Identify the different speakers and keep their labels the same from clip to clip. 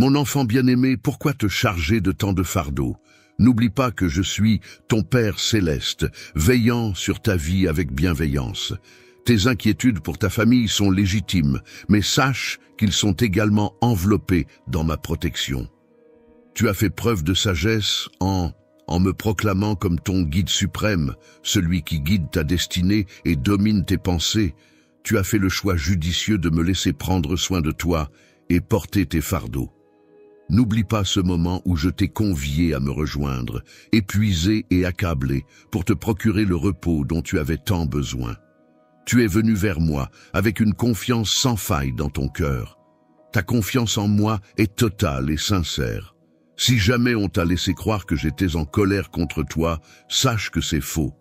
Speaker 1: Mon enfant bien-aimé, pourquoi te charger de tant de fardeaux? N'oublie pas que je suis ton Père céleste, veillant sur ta vie avec bienveillance. Tes inquiétudes pour ta famille sont légitimes, mais sache qu'ils sont également enveloppés dans ma protection. Tu as fait preuve de sagesse en me proclamant comme ton guide suprême, celui qui guide ta destinée et domine tes pensées. Tu as fait le choix judicieux de me laisser prendre soin de toi et porter tes fardeaux. N'oublie pas ce moment où je t'ai convié à me rejoindre, épuisé et accablé, pour te procurer le repos dont tu avais tant besoin. Tu es venu vers moi avec une confiance sans faille dans ton cœur. Ta confiance en moi est totale et sincère. Si jamais on t'a laissé croire que j'étais en colère contre toi, sache que c'est faux.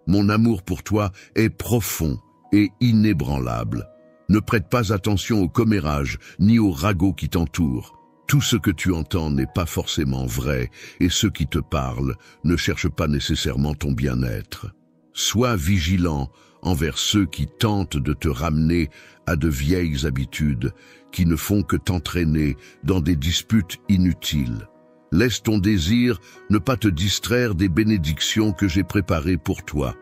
Speaker 1: Mon amour pour toi est profond et inébranlable. Ne prête pas attention aux commérages ni aux ragots qui t'entourent. Tout ce que tu entends n'est pas forcément vrai, et ceux qui te parlent ne cherchent pas nécessairement ton bien-être. Sois vigilant envers ceux qui tentent de te ramener à de vieilles habitudes qui ne font que t'entraîner dans des disputes inutiles. Laisse ton désir ne pas te distraire des bénédictions que j'ai préparées pour toi.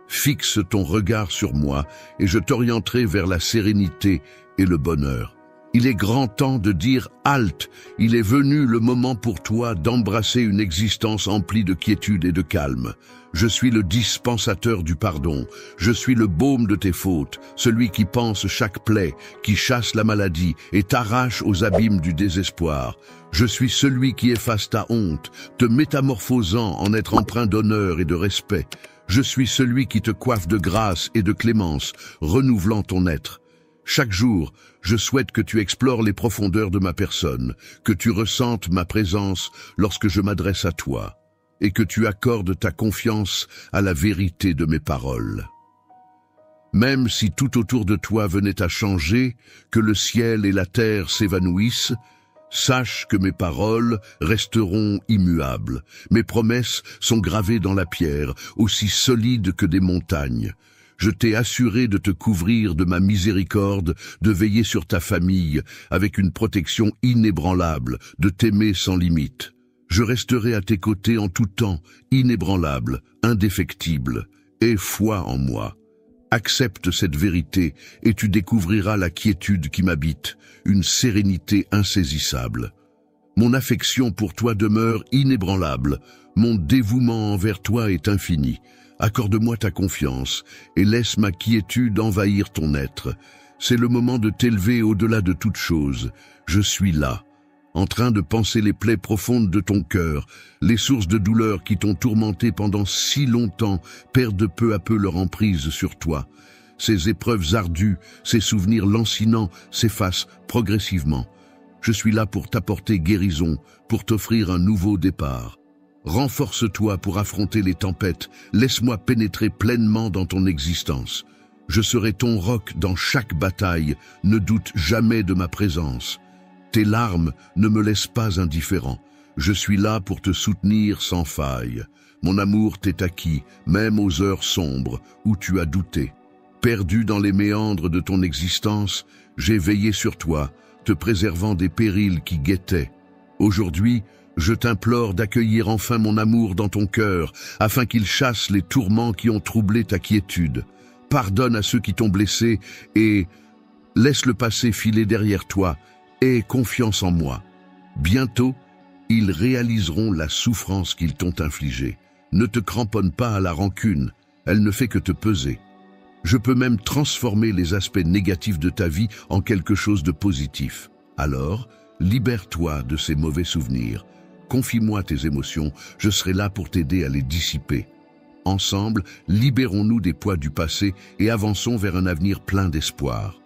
Speaker 1: Fixe ton regard sur moi et je t'orienterai vers la sérénité et le bonheur. Il est grand temps de dire « halte ». Il est venu le moment pour toi d'embrasser une existence emplie de quiétude et de calme. Je suis le dispensateur du pardon. Je suis le baume de tes fautes, celui qui panse chaque plaie, qui chasse la maladie et t'arrache aux abîmes du désespoir. Je suis celui qui efface ta honte, te métamorphosant en être empreint d'honneur et de respect. Je suis celui qui te coiffe de grâce et de clémence, renouvelant ton être. Chaque jour, je souhaite que tu explores les profondeurs de ma personne, que tu ressentes ma présence lorsque je m'adresse à toi, et que tu accordes ta confiance à la vérité de mes paroles. Même si tout autour de toi venait à changer, que le ciel et la terre s'évanouissent, sache que mes paroles resteront immuables. Mes promesses sont gravées dans la pierre, aussi solides que des montagnes. Je t'ai assuré de te couvrir de ma miséricorde, de veiller sur ta famille avec une protection inébranlable, de t'aimer sans limite. Je resterai à tes côtés en tout temps, inébranlable, indéfectible. Aie foi en moi. Accepte cette vérité et tu découvriras la quiétude qui m'habite, une sérénité insaisissable. Mon affection pour toi demeure inébranlable, mon dévouement envers toi est infini. Accorde-moi ta confiance et laisse ma quiétude envahir ton être. C'est le moment de t'élever au-delà de toute chose. Je suis là, en train de panser les plaies profondes de ton cœur. Les sources de douleur qui t'ont tourmenté pendant si longtemps perdent peu à peu leur emprise sur toi. Ces épreuves ardues, ces souvenirs lancinants s'effacent progressivement. Je suis là pour t'apporter guérison, pour t'offrir un nouveau départ. Renforce-toi pour affronter les tempêtes, laisse-moi pénétrer pleinement dans ton existence. Je serai ton roc dans chaque bataille, ne doute jamais de ma présence. Tes larmes ne me laissent pas indifférent, je suis là pour te soutenir sans faille. Mon amour t'est acquis, même aux heures sombres où tu as douté. Perdu dans les méandres de ton existence, j'ai veillé sur toi, te préservant des périls qui guettaient. Aujourd'hui, je t'implore d'accueillir enfin mon amour dans ton cœur, afin qu'il chasse les tourments qui ont troublé ta quiétude. Pardonne à ceux qui t'ont blessé et laisse le passé filer derrière toi. Aie confiance en moi. Bientôt, ils réaliseront la souffrance qu'ils t'ont infligée. Ne te cramponne pas à la rancune, elle ne fait que te peser. Je peux même transformer les aspects négatifs de ta vie en quelque chose de positif. Alors, libère-toi de ces mauvais souvenirs. Confie-moi tes émotions, je serai là pour t'aider à les dissiper. Ensemble, libérons-nous des poids du passé et avançons vers un avenir plein d'espoir.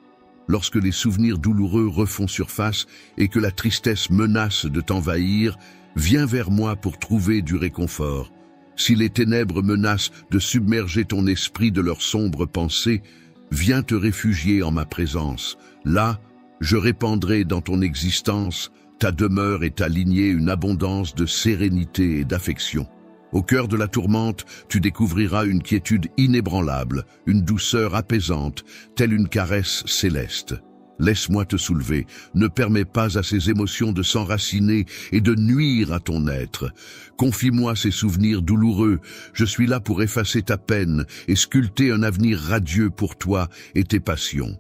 Speaker 1: Lorsque les souvenirs douloureux refont surface et que la tristesse menace de t'envahir, viens vers moi pour trouver du réconfort. Si les ténèbres menacent de submerger ton esprit de leurs sombres pensées, viens te réfugier en ma présence. Là, je répandrai dans ton existence ta demeure est alignée une abondance de sérénité et d'affection. Au cœur de la tourmente, tu découvriras une quiétude inébranlable, une douceur apaisante, telle une caresse céleste. Laisse-moi te soulever, ne permets pas à ces émotions de s'enraciner et de nuire à ton être. Confie-moi ces souvenirs douloureux, je suis là pour effacer ta peine et sculpter un avenir radieux pour toi et tes passions.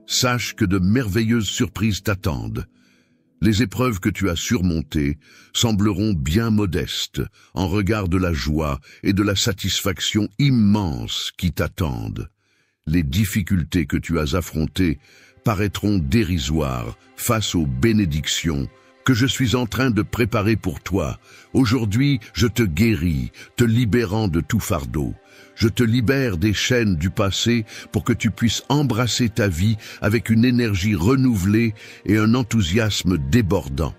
Speaker 1: Sache que de merveilleuses surprises t'attendent. Les épreuves que tu as surmontées sembleront bien modestes en regard de la joie et de la satisfaction immense qui t'attendent. Les difficultés que tu as affrontées paraîtront dérisoires face aux bénédictions que je suis en train de préparer pour toi. Aujourd'hui, je te guéris, te libérant de tout fardeau. Je te libère des chaînes du passé pour que tu puisses embrasser ta vie avec une énergie renouvelée et un enthousiasme débordant.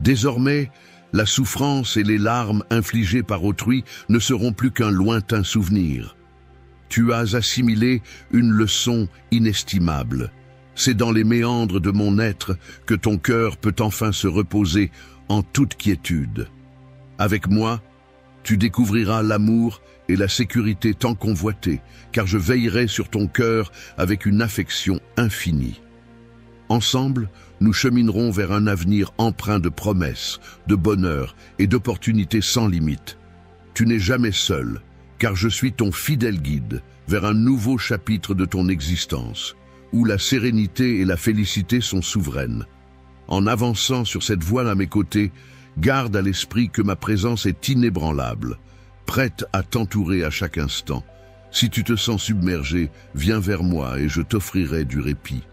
Speaker 1: Désormais, la souffrance et les larmes infligées par autrui ne seront plus qu'un lointain souvenir. Tu as assimilé une leçon inestimable. C'est dans les méandres de mon être que ton cœur peut enfin se reposer en toute quiétude. Avec moi, tu découvriras l'amour et la sécurité tant convoitée, car je veillerai sur ton cœur avec une affection infinie. Ensemble, nous cheminerons vers un avenir empreint de promesses, de bonheur et d'opportunités sans limite. Tu n'es jamais seul, car je suis ton fidèle guide vers un nouveau chapitre de ton existence, où la sérénité et la félicité sont souveraines. En avançant sur cette voie à mes côtés, garde à l'esprit que ma présence est inébranlable, prête à t'entourer à chaque instant. Si tu te sens submergé, viens vers moi et je t'offrirai du répit.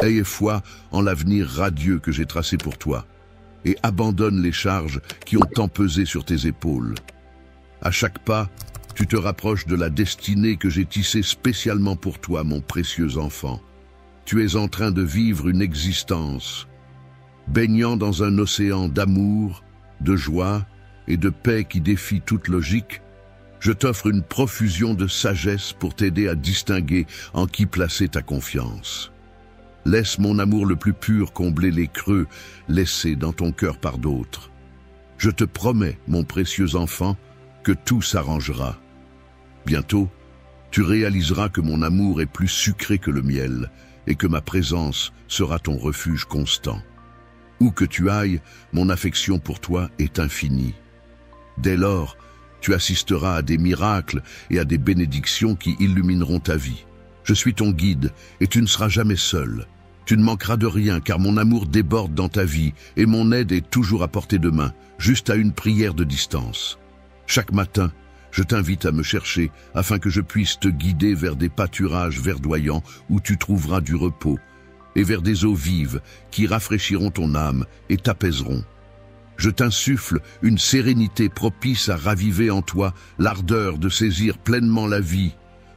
Speaker 1: Aie foi en l'avenir radieux que j'ai tracé pour toi, et abandonne les charges qui ont tant pesé sur tes épaules. À chaque pas, tu te rapproches de la destinée que j'ai tissée spécialement pour toi, mon précieux enfant. Tu es en train de vivre une existence, baignant dans un océan d'amour, de joie et de paix qui défie toute logique. Je t'offre une profusion de sagesse pour t'aider à distinguer en qui placer ta confiance. Laisse mon amour le plus pur combler les creux laissés dans ton cœur par d'autres. Je te promets, mon précieux enfant, que tout s'arrangera. Bientôt, tu réaliseras que mon amour est plus sucré que le miel et que ma présence sera ton refuge constant. Où que tu ailles, mon affection pour toi est infinie. Dès lors, tu assisteras à des miracles et à des bénédictions qui illumineront ta vie. Je suis ton guide et tu ne seras jamais seul. Tu ne manqueras de rien car mon amour déborde dans ta vie et mon aide est toujours à portée de main, juste à une prière de distance. Chaque matin, je t'invite à me chercher afin que je puisse te guider vers des pâturages verdoyants où tu trouveras du repos et vers des eaux vives qui rafraîchiront ton âme et t'apaiseront. Je t'insuffle une sérénité propice à raviver en toi l'ardeur de saisir pleinement la vie,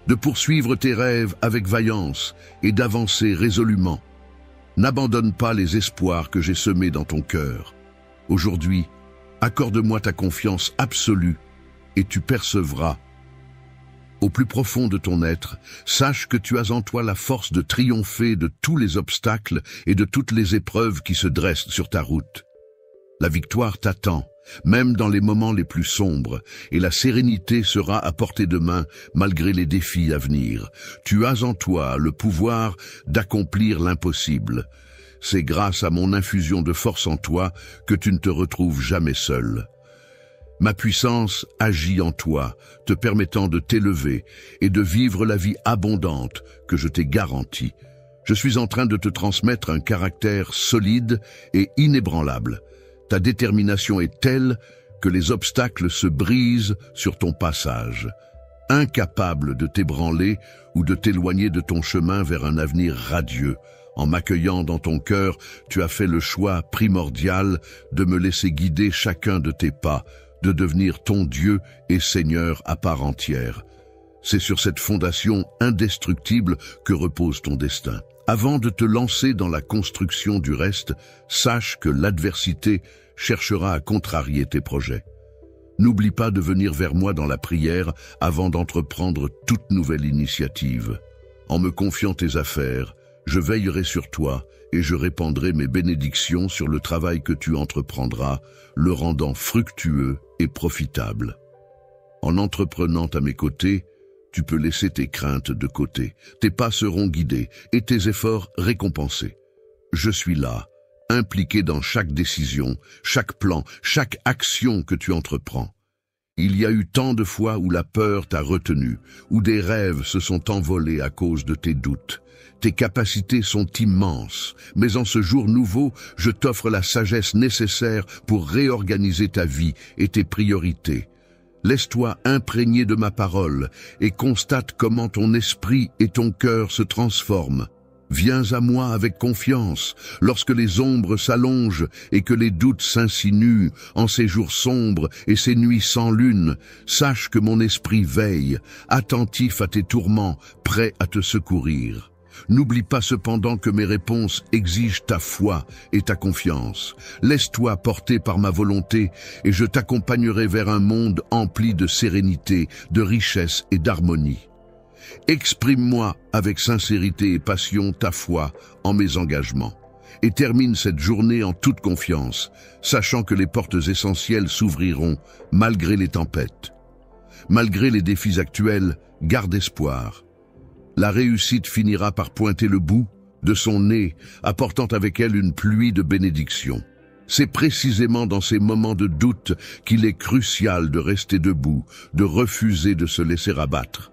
Speaker 1: de poursuivre tes rêves avec vaillance et d'avancer résolument. N'abandonne pas les espoirs que j'ai semés dans ton cœur. Aujourd'hui, accorde-moi ta confiance absolue et tu percevras. Au plus profond de ton être, sache que tu as en toi la force de triompher de tous les obstacles et de toutes les épreuves qui se dressent sur ta route. La victoire t'attend, même dans les moments les plus sombres, et la sérénité sera à portée de main malgré les défis à venir. Tu as en toi le pouvoir d'accomplir l'impossible. C'est grâce à mon infusion de force en toi que tu ne te retrouves jamais seul. Ma puissance agit en toi, te permettant de t'élever et de vivre la vie abondante que je t'ai garantie. Je suis en train de te transmettre un caractère solide et inébranlable. Ta détermination est telle que les obstacles se brisent sur ton passage. Incapable de t'ébranler ou de t'éloigner de ton chemin vers un avenir radieux, en m'accueillant dans ton cœur, tu as fait le choix primordial de me laisser guider chacun de tes pas, de devenir ton Dieu et Seigneur à part entière. C'est sur cette fondation indestructible que repose ton destin. Avant de te lancer dans la construction du reste, sache que l'adversité cherchera à contrarier tes projets. N'oublie pas de venir vers moi dans la prière avant d'entreprendre toute nouvelle initiative. En me confiant tes affaires, je veillerai sur toi et je répandrai mes bénédictions sur le travail que tu entreprendras, le rendant fructueux et profitable. En entreprenant à mes côtés, tu peux laisser tes craintes de côté. Tes pas seront guidés et tes efforts récompensés. Je suis là, impliqué dans chaque décision, chaque plan, chaque action que tu entreprends. Il y a eu tant de fois où la peur t'a retenu, où des rêves se sont envolés à cause de tes doutes. Tes capacités sont immenses, mais en ce jour nouveau, je t'offre la sagesse nécessaire pour réorganiser ta vie et tes priorités. Laisse-toi imprégner de ma parole et constate comment ton esprit et ton cœur se transforment. Viens à moi avec confiance, lorsque les ombres s'allongent et que les doutes s'insinuent en ces jours sombres et ces nuits sans lune. Sache que mon esprit veille, attentif à tes tourments, prêt à te secourir. N'oublie pas cependant que mes réponses exigent ta foi et ta confiance. Laisse-toi porter par ma volonté et je t'accompagnerai vers un monde empli de sérénité, de richesse et d'harmonie. Exprime-moi avec sincérité et passion ta foi en mes engagements et termine cette journée en toute confiance, sachant que les portes essentielles s'ouvriront malgré les tempêtes. Malgré les défis actuels, garde espoir. La réussite finira par pointer le bout de son nez, apportant avec elle une pluie de bénédictions. C'est précisément dans ces moments de doute qu'il est crucial de rester debout, de refuser de se laisser abattre.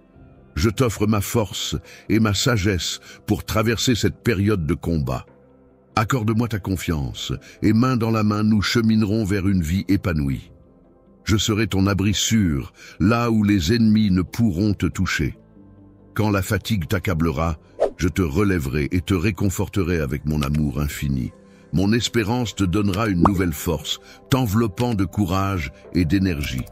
Speaker 1: Je t'offre ma force et ma sagesse pour traverser cette période de combat. Accorde-moi ta confiance, et main dans la main, nous cheminerons vers une vie épanouie. Je serai ton abri sûr, là où les ennemis ne pourront te toucher. Quand la fatigue t'accablera, je te relèverai et te réconforterai avec mon amour infini. Mon espérance te donnera une nouvelle force, t'enveloppant de courage et d'énergie.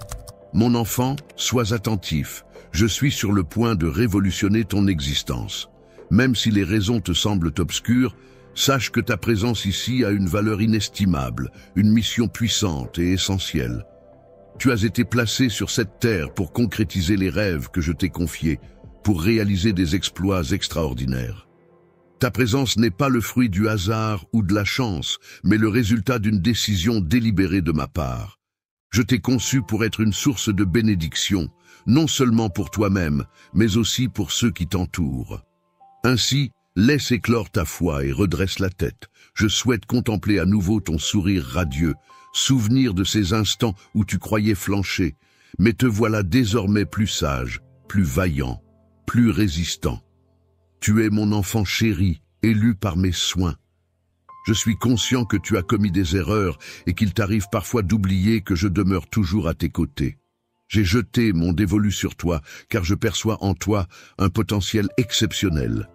Speaker 1: Mon enfant, sois attentif. Je suis sur le point de révolutionner ton existence. Même si les raisons te semblent obscures, sache que ta présence ici a une valeur inestimable, une mission puissante et essentielle. Tu as été placé sur cette terre pour concrétiser les rêves que je t'ai confiés, pour réaliser des exploits extraordinaires. Ta présence n'est pas le fruit du hasard ou de la chance, mais le résultat d'une décision délibérée de ma part. Je t'ai conçu pour être une source de bénédiction, non seulement pour toi-même, mais aussi pour ceux qui t'entourent. Ainsi, laisse éclore ta foi et redresse la tête. Je souhaite contempler à nouveau ton sourire radieux, souvenir de ces instants où tu croyais flancher, mais te voilà désormais plus sage, plus vaillant, plus résistant. Tu es mon enfant chéri, élu par mes soins. Je suis conscient que tu as commis des erreurs et qu'il t'arrive parfois d'oublier que je demeure toujours à tes côtés. J'ai jeté mon dévolu sur toi, car je perçois en toi un potentiel exceptionnel.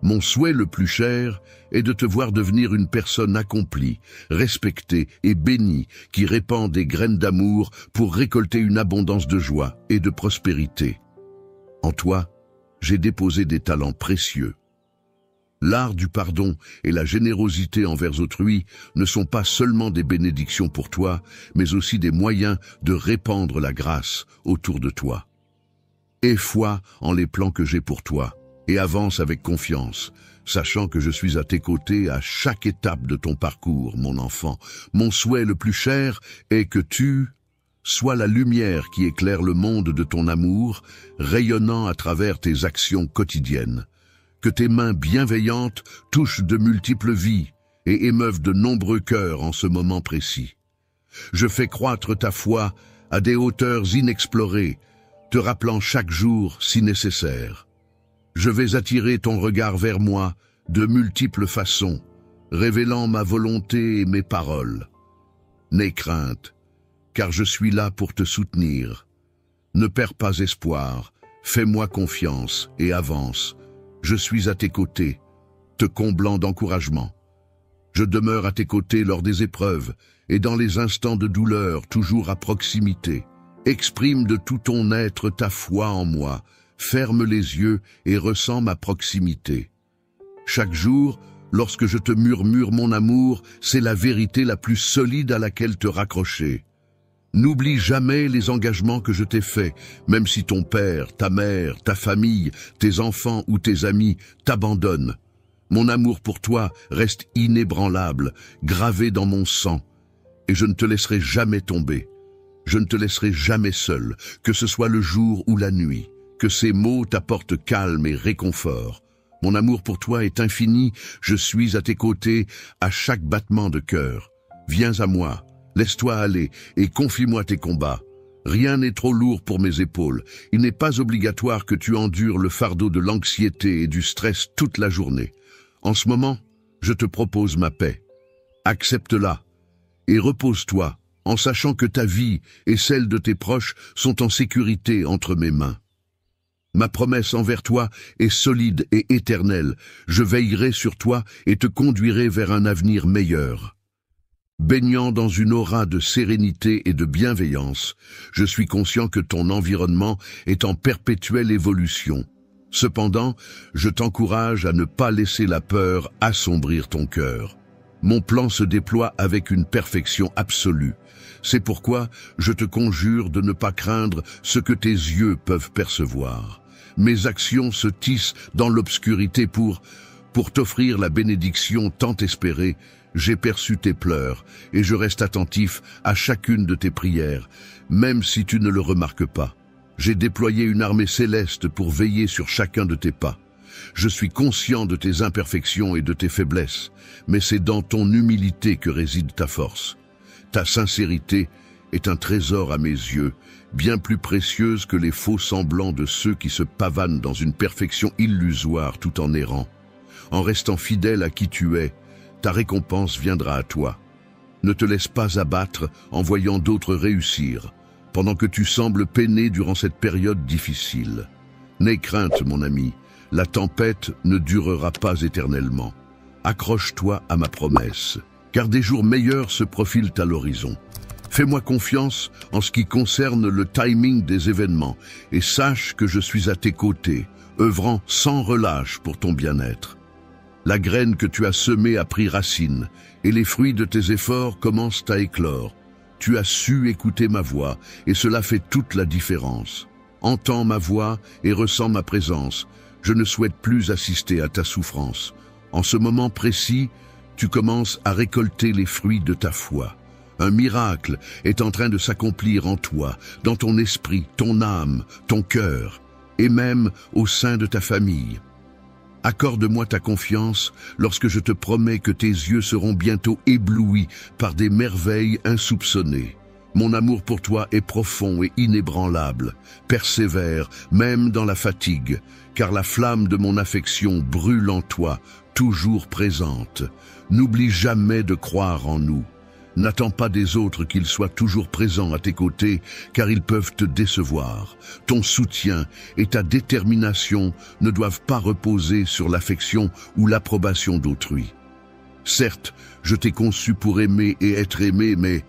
Speaker 1: Mon souhait le plus cher est de te voir devenir une personne accomplie, respectée et bénie, qui répand des graines d'amour pour récolter une abondance de joie et de prospérité. En toi, j'ai déposé des talents précieux. L'art du pardon et la générosité envers autrui ne sont pas seulement des bénédictions pour toi, mais aussi des moyens de répandre la grâce autour de toi. Aie foi en les plans que j'ai pour toi et avance avec confiance, sachant que je suis à tes côtés à chaque étape de ton parcours, mon enfant. Mon souhait le plus cher est que tu sois la lumière qui éclaire le monde de ton amour, rayonnant à travers tes actions quotidiennes. Que tes mains bienveillantes touchent de multiples vies et émeuvent de nombreux cœurs en ce moment précis. Je fais croître ta foi à des hauteurs inexplorées, te rappelant chaque jour si nécessaire. Je vais attirer ton regard vers moi de multiples façons, révélant ma volonté et mes paroles. N'aie crainte, car je suis là pour te soutenir. Ne perds pas espoir, fais-moi confiance et avance. Je suis à tes côtés, te comblant d'encouragement. Je demeure à tes côtés lors des épreuves et dans les instants de douleur, toujours à proximité. Exprime de tout ton être ta foi en moi, ferme les yeux et ressens ma proximité. Chaque jour, lorsque je te murmure mon amour, c'est la vérité la plus solide à laquelle te raccrocher. N'oublie jamais les engagements que je t'ai faits, même si ton père, ta mère, ta famille, tes enfants ou tes amis t'abandonnent. Mon amour pour toi reste inébranlable, gravé dans mon sang, et je ne te laisserai jamais tomber. Je ne te laisserai jamais seul, que ce soit le jour ou la nuit, Que ces mots t'apportent calme et réconfort. Mon amour pour toi est infini, je suis à tes côtés à chaque battement de cœur. Viens à moi, laisse-toi aller et confie-moi tes combats. Rien n'est trop lourd pour mes épaules. Il n'est pas obligatoire que tu endures le fardeau de l'anxiété et du stress toute la journée. En ce moment, je te propose ma paix. Accepte-la et repose-toi en sachant que ta vie et celle de tes proches sont en sécurité entre mes mains. Ma promesse envers toi est solide et éternelle. Je veillerai sur toi et te conduirai vers un avenir meilleur. Baignant dans une aura de sérénité et de bienveillance, je suis conscient que ton environnement est en perpétuelle évolution. Cependant, je t'encourage à ne pas laisser la peur assombrir ton cœur. Mon plan se déploie avec une perfection absolue. C'est pourquoi je te conjure de ne pas craindre ce que tes yeux peuvent percevoir. Mes actions se tissent dans l'obscurité pour t'offrir la bénédiction tant espérée. J'ai perçu tes pleurs et je reste attentif à chacune de tes prières, même si tu ne le remarques pas. J'ai déployé une armée céleste pour veiller sur chacun de tes pas. Je suis conscient de tes imperfections et de tes faiblesses, mais c'est dans ton humilité que réside ta force. Ta sincérité est un trésor à mes yeux, bien plus précieuse que les faux semblants de ceux qui se pavanent dans une perfection illusoire tout en errant. En restant fidèle à qui tu es, ta récompense viendra à toi. Ne te laisse pas abattre en voyant d'autres réussir, pendant que tu sembles peiner durant cette période difficile. N'aie crainte, mon ami, la tempête ne durera pas éternellement. Accroche-toi à ma promesse, car des jours meilleurs se profilent à l'horizon. Fais-moi confiance en ce qui concerne le timing des événements et sache que je suis à tes côtés, œuvrant sans relâche pour ton bien-être. La graine que tu as semée a pris racine, et les fruits de tes efforts commencent à éclore. Tu as su écouter ma voix, et cela fait toute la différence. Entends ma voix et ressens ma présence. Je ne souhaite plus assister à ta souffrance. En ce moment précis, tu commences à récolter les fruits de ta foi. Un miracle est en train de s'accomplir en toi, dans ton esprit, ton âme, ton cœur, et même au sein de ta famille. Accorde-moi ta confiance lorsque je te promets que tes yeux seront bientôt éblouis par des merveilles insoupçonnées. Mon amour pour toi est profond et inébranlable. Persévère, même dans la fatigue, car la flamme de mon affection brûle en toi, toujours présente. N'oublie jamais de croire en nous. N'attends pas des autres qu'ils soient toujours présents à tes côtés, car ils peuvent te décevoir. Ton soutien et ta détermination ne doivent pas reposer sur l'affection ou l'approbation d'autrui. Certes, je t'ai conçu pour aimer et être aimé, mais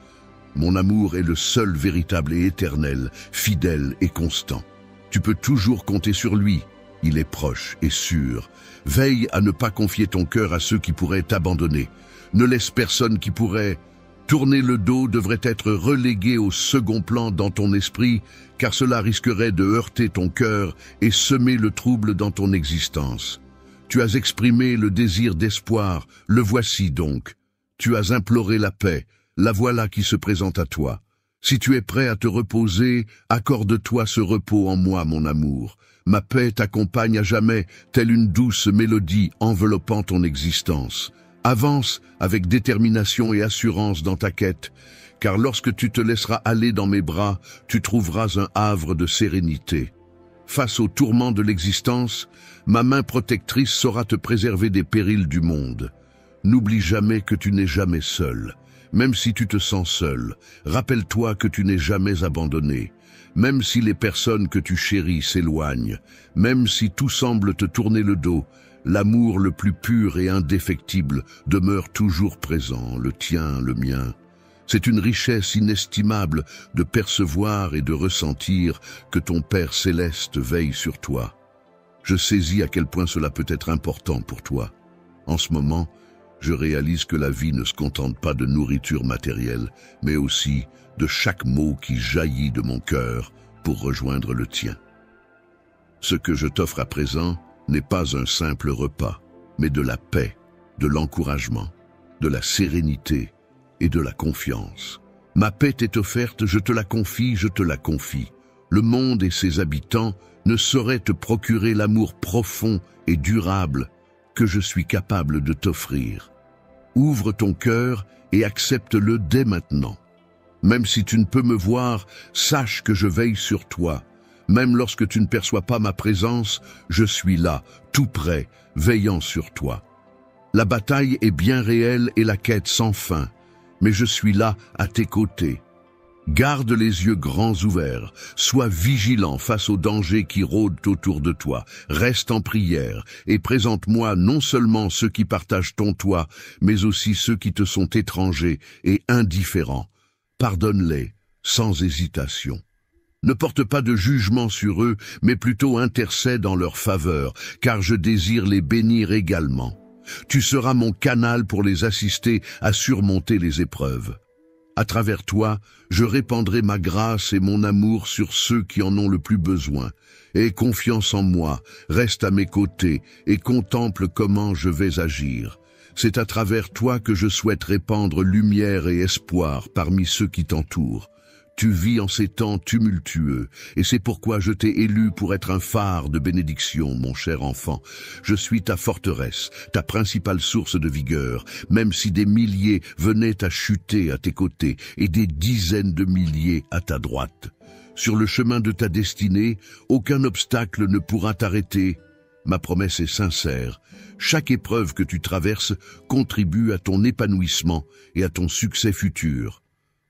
Speaker 1: mon amour est le seul véritable et éternel, fidèle et constant. Tu peux toujours compter sur lui. Il est proche et sûr. Veille à ne pas confier ton cœur à ceux qui pourraient t'abandonner. Ne laisse personne qui pourrait tourner le dos devrait être relégué au second plan dans ton esprit, car cela risquerait de heurter ton cœur et semer le trouble dans ton existence. Tu as exprimé le désir d'espoir, le voici donc. Tu as imploré la paix, la voilà qui se présente à toi. Si tu es prêt à te reposer, accorde-toi ce repos en moi, mon amour. Ma paix t'accompagne à jamais, telle une douce mélodie enveloppant ton existence. Avance avec détermination et assurance dans ta quête, car lorsque tu te laisseras aller dans mes bras, tu trouveras un havre de sérénité. Face aux tourments de l'existence, ma main protectrice saura te préserver des périls du monde. N'oublie jamais que tu n'es jamais seul. Même si tu te sens seul, rappelle-toi que tu n'es jamais abandonné. Même si les personnes que tu chéris s'éloignent, même si tout semble te tourner le dos, l'amour le plus pur et indéfectible demeure toujours présent, le tien, le mien. C'est une richesse inestimable de percevoir et de ressentir que ton Père céleste veille sur toi. Je saisis à quel point cela peut être important pour toi. En ce moment, je réalise que la vie ne se contente pas de nourriture matérielle, mais aussi de chaque mot qui jaillit de mon cœur pour rejoindre le tien. Ce que je t'offre à présent n'est pas un simple repas, mais de la paix, de l'encouragement, de la sérénité et de la confiance. Ma paix t'est offerte, je te la confie, je te la confie. Le monde et ses habitants ne sauraient te procurer l'amour profond et durable que je suis capable de t'offrir. Ouvre ton cœur et accepte-le dès maintenant. Même si tu ne peux me voir, sache que je veille sur toi. Même lorsque tu ne perçois pas ma présence, je suis là, tout près, veillant sur toi. La bataille est bien réelle et la quête sans fin, mais je suis là à tes côtés. Garde les yeux grands ouverts, sois vigilant face aux dangers qui rôdent autour de toi, reste en prière et présente-moi non seulement ceux qui partagent ton toit, mais aussi ceux qui te sont étrangers et indifférents. Pardonne-les sans hésitation. Ne porte pas de jugement sur eux, mais plutôt intercède en leur faveur, car je désire les bénir également. Tu seras mon canal pour les assister à surmonter les épreuves. À travers toi, je répandrai ma grâce et mon amour sur ceux qui en ont le plus besoin. Aie confiance en moi, reste à mes côtés et contemple comment je vais agir. C'est à travers toi que je souhaite répandre lumière et espoir parmi ceux qui t'entourent. Tu vis en ces temps tumultueux, et c'est pourquoi je t'ai élu pour être un phare de bénédiction, mon cher enfant. Je suis ta forteresse, ta principale source de vigueur, même si des milliers venaient à chuter à tes côtés, et des dizaines de milliers à ta droite. Sur le chemin de ta destinée, aucun obstacle ne pourra t'arrêter. Ma promesse est sincère. Chaque épreuve que tu traverses contribue à ton épanouissement et à ton succès futur.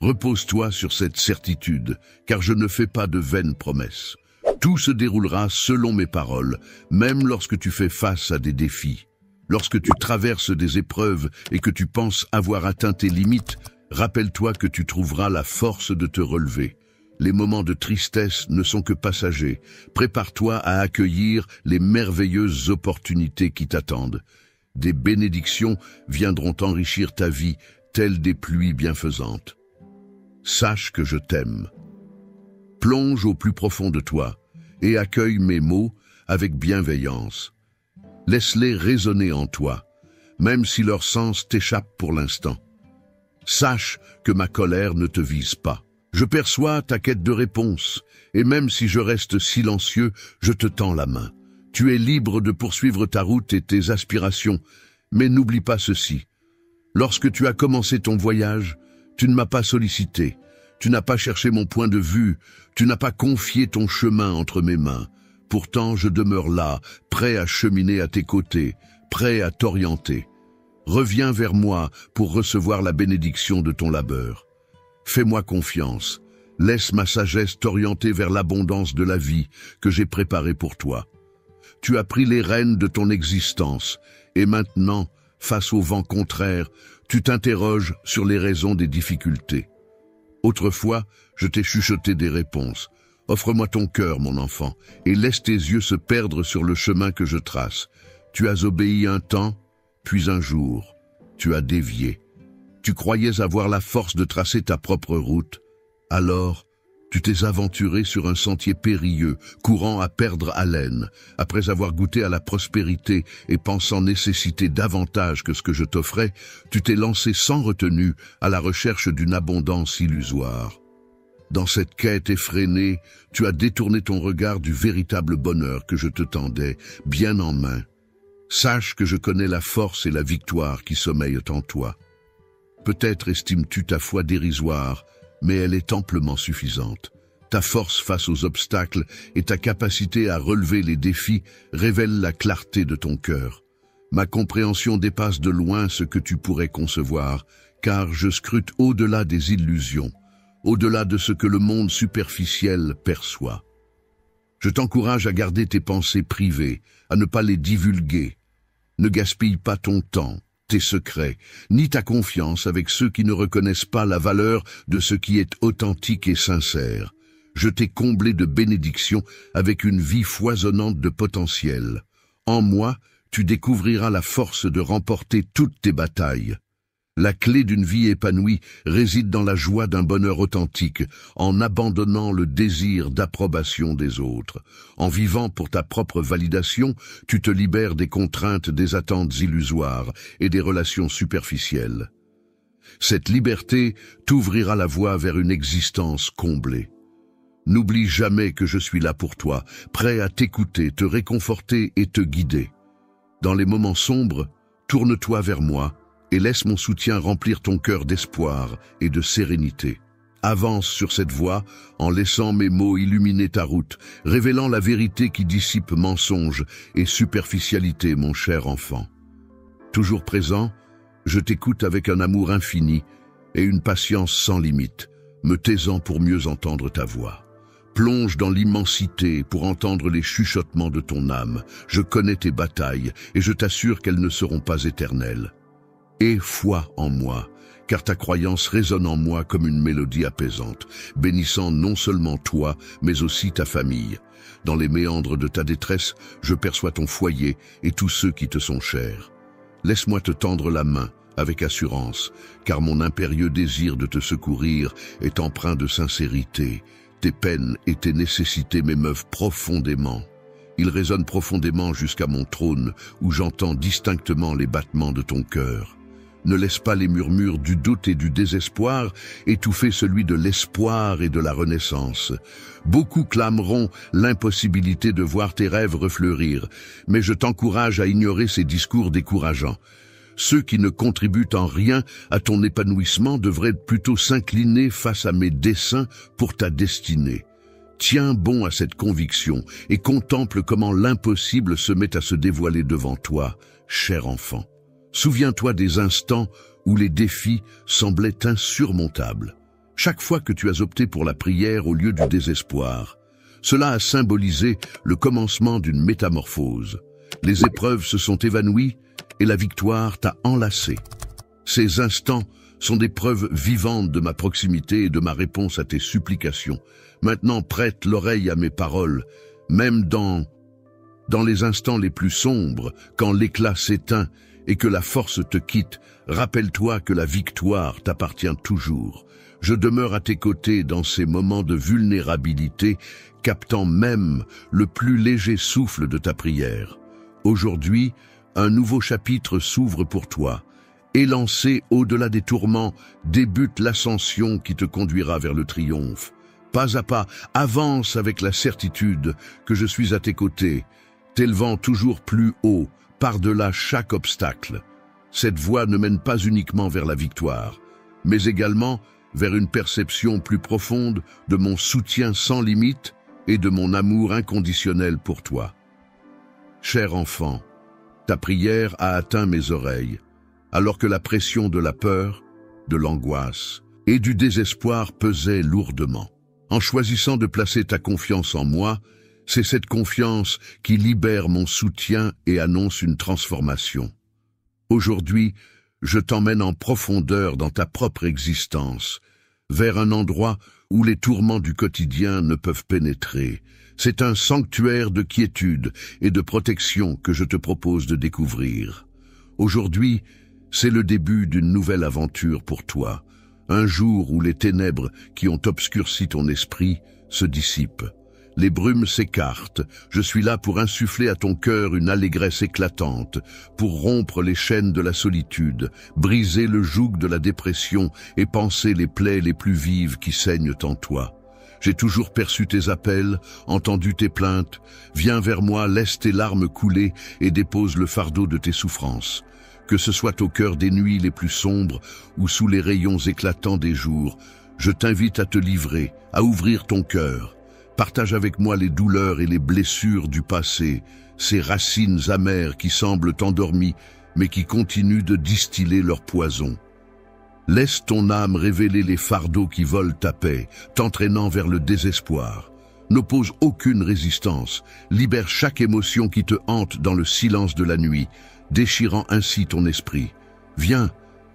Speaker 1: Repose-toi sur cette certitude, car je ne fais pas de vaines promesses. Tout se déroulera selon mes paroles, même lorsque tu fais face à des défis. Lorsque tu traverses des épreuves et que tu penses avoir atteint tes limites, rappelle-toi que tu trouveras la force de te relever. Les moments de tristesse ne sont que passagers. Prépare-toi à accueillir les merveilleuses opportunités qui t'attendent. Des bénédictions viendront enrichir ta vie, telles des pluies bienfaisantes. Sache que je t'aime. Plonge au plus profond de toi et accueille mes mots avec bienveillance. Laisse-les résonner en toi, même si leur sens t'échappe pour l'instant. Sache que ma colère ne te vise pas. Je perçois ta quête de réponse, et même si je reste silencieux, je te tends la main. Tu es libre de poursuivre ta route et tes aspirations, mais n'oublie pas ceci. Lorsque tu as commencé ton voyage, tu ne m'as pas sollicité, tu n'as pas cherché mon point de vue, tu n'as pas confié ton chemin entre mes mains. Pourtant, je demeure là, prêt à cheminer à tes côtés, prêt à t'orienter. Reviens vers moi pour recevoir la bénédiction de ton labeur. Fais-moi confiance, laisse ma sagesse t'orienter vers l'abondance de la vie que j'ai préparée pour toi. Tu as pris les rênes de ton existence, et maintenant, face au vent contraire, tu t'interroges sur les raisons des difficultés. Autrefois, je t'ai chuchoté des réponses. Offre-moi ton cœur, mon enfant, et laisse tes yeux se perdre sur le chemin que je trace. Tu as obéi un temps, puis un jour, tu as dévié. Tu croyais avoir la force de tracer ta propre route. Alors, tu t'es aventuré sur un sentier périlleux, courant à perdre haleine, après avoir goûté à la prospérité et pensant nécessiter davantage que ce que je t'offrais, tu t'es lancé sans retenue à la recherche d'une abondance illusoire. Dans cette quête effrénée, tu as détourné ton regard du véritable bonheur que je te tendais, bien en main. Sache que je connais la force et la victoire qui sommeillent en toi. Peut-être estimes-tu ta foi dérisoire, mais elle est amplement suffisante. Ta force face aux obstacles et ta capacité à relever les défis révèlent la clarté de ton cœur. Ma compréhension dépasse de loin ce que tu pourrais concevoir, car je scrute au-delà des illusions, au-delà de ce que le monde superficiel perçoit. Je t'encourage à garder tes pensées privées, à ne pas les divulguer. Ne gaspille pas ton temps, tes secrets, ni ta confiance avec ceux qui ne reconnaissent pas la valeur de ce qui est authentique et sincère. Je t'ai comblé de bénédictions avec une vie foisonnante de potentiel. En moi, tu découvriras la force de remporter toutes tes batailles. La clé d'une vie épanouie réside dans la joie d'un bonheur authentique, en abandonnant le désir d'approbation des autres. En vivant pour ta propre validation, tu te libères des contraintes des attentes illusoires et des relations superficielles. Cette liberté t'ouvrira la voie vers une existence comblée. N'oublie jamais que je suis là pour toi, prêt à t'écouter, te réconforter et te guider. Dans les moments sombres, tourne-toi vers moi et laisse mon soutien remplir ton cœur d'espoir et de sérénité. Avance sur cette voie en laissant mes mots illuminer ta route, révélant la vérité qui dissipe mensonges et superficialité, mon cher enfant. Toujours présent, je t'écoute avec un amour infini et une patience sans limite, me taisant pour mieux entendre ta voix. Plonge dans l'immensité pour entendre les chuchotements de ton âme. Je connais tes batailles et je t'assure qu'elles ne seront pas éternelles. Aie foi en moi, car ta croyance résonne en moi comme une mélodie apaisante, bénissant non seulement toi, mais aussi ta famille. Dans les méandres de ta détresse, je perçois ton foyer et tous ceux qui te sont chers. Laisse-moi te tendre la main avec assurance, car mon impérieux désir de te secourir est empreint de sincérité. Tes peines et tes nécessités m'émeuvent profondément. Ils résonnent profondément jusqu'à mon trône, où j'entends distinctement les battements de ton cœur. Ne laisse pas les murmures du doute et du désespoir étouffer celui de l'espoir et de la renaissance. Beaucoup clameront l'impossibilité de voir tes rêves refleurir, mais je t'encourage à ignorer ces discours décourageants. Ceux qui ne contribuent en rien à ton épanouissement devraient plutôt s'incliner face à mes desseins pour ta destinée. Tiens bon à cette conviction et contemple comment l'impossible se met à se dévoiler devant toi, cher enfant. Souviens-toi des instants où les défis semblaient insurmontables. Chaque fois que tu as opté pour la prière au lieu du désespoir, cela a symbolisé le commencement d'une métamorphose. Les épreuves se sont évanouies et la victoire t'a enlacé. Ces instants sont des preuves vivantes de ma proximité et de ma réponse à tes supplications. Maintenant prête l'oreille à mes paroles, même dans les instants les plus sombres, quand l'éclat s'éteint et que la force te quitte, rappelle-toi que la victoire t'appartient toujours. Je demeure à tes côtés dans ces moments de vulnérabilité, captant même le plus léger souffle de ta prière. Aujourd'hui, un nouveau chapitre s'ouvre pour toi. Élancé au-delà des tourments, débute l'ascension qui te conduira vers le triomphe. Pas à pas, avance avec la certitude que je suis à tes côtés, t'élevant toujours plus haut, par-delà chaque obstacle. Cette voie ne mène pas uniquement vers la victoire, mais également vers une perception plus profonde de mon soutien sans limite et de mon amour inconditionnel pour toi. Cher enfant, ta prière a atteint mes oreilles, alors que la pression de la peur, de l'angoisse et du désespoir pesait lourdement. En choisissant de placer ta confiance en moi, c'est cette confiance qui libère mon soutien et annonce une transformation. Aujourd'hui, je t'emmène en profondeur dans ta propre existence, vers un endroit où les tourments du quotidien ne peuvent pénétrer. C'est un sanctuaire de quiétude et de protection que je te propose de découvrir. Aujourd'hui, c'est le début d'une nouvelle aventure pour toi, un jour où les ténèbres qui ont obscurci ton esprit se dissipent. Les brumes s'écartent, je suis là pour insuffler à ton cœur une allégresse éclatante, pour rompre les chaînes de la solitude, briser le joug de la dépression et panser les plaies les plus vives qui saignent en toi. J'ai toujours perçu tes appels, entendu tes plaintes. Viens vers moi, laisse tes larmes couler et dépose le fardeau de tes souffrances. Que ce soit au cœur des nuits les plus sombres ou sous les rayons éclatants des jours, je t'invite à te livrer, à ouvrir ton cœur. Partage avec moi les douleurs et les blessures du passé, ces racines amères qui semblent endormies, mais qui continuent de distiller leur poison. Laisse ton âme révéler les fardeaux qui volent ta paix, t'entraînant vers le désespoir. N'oppose aucune résistance, libère chaque émotion qui te hante dans le silence de la nuit, déchirant ainsi ton esprit. Viens,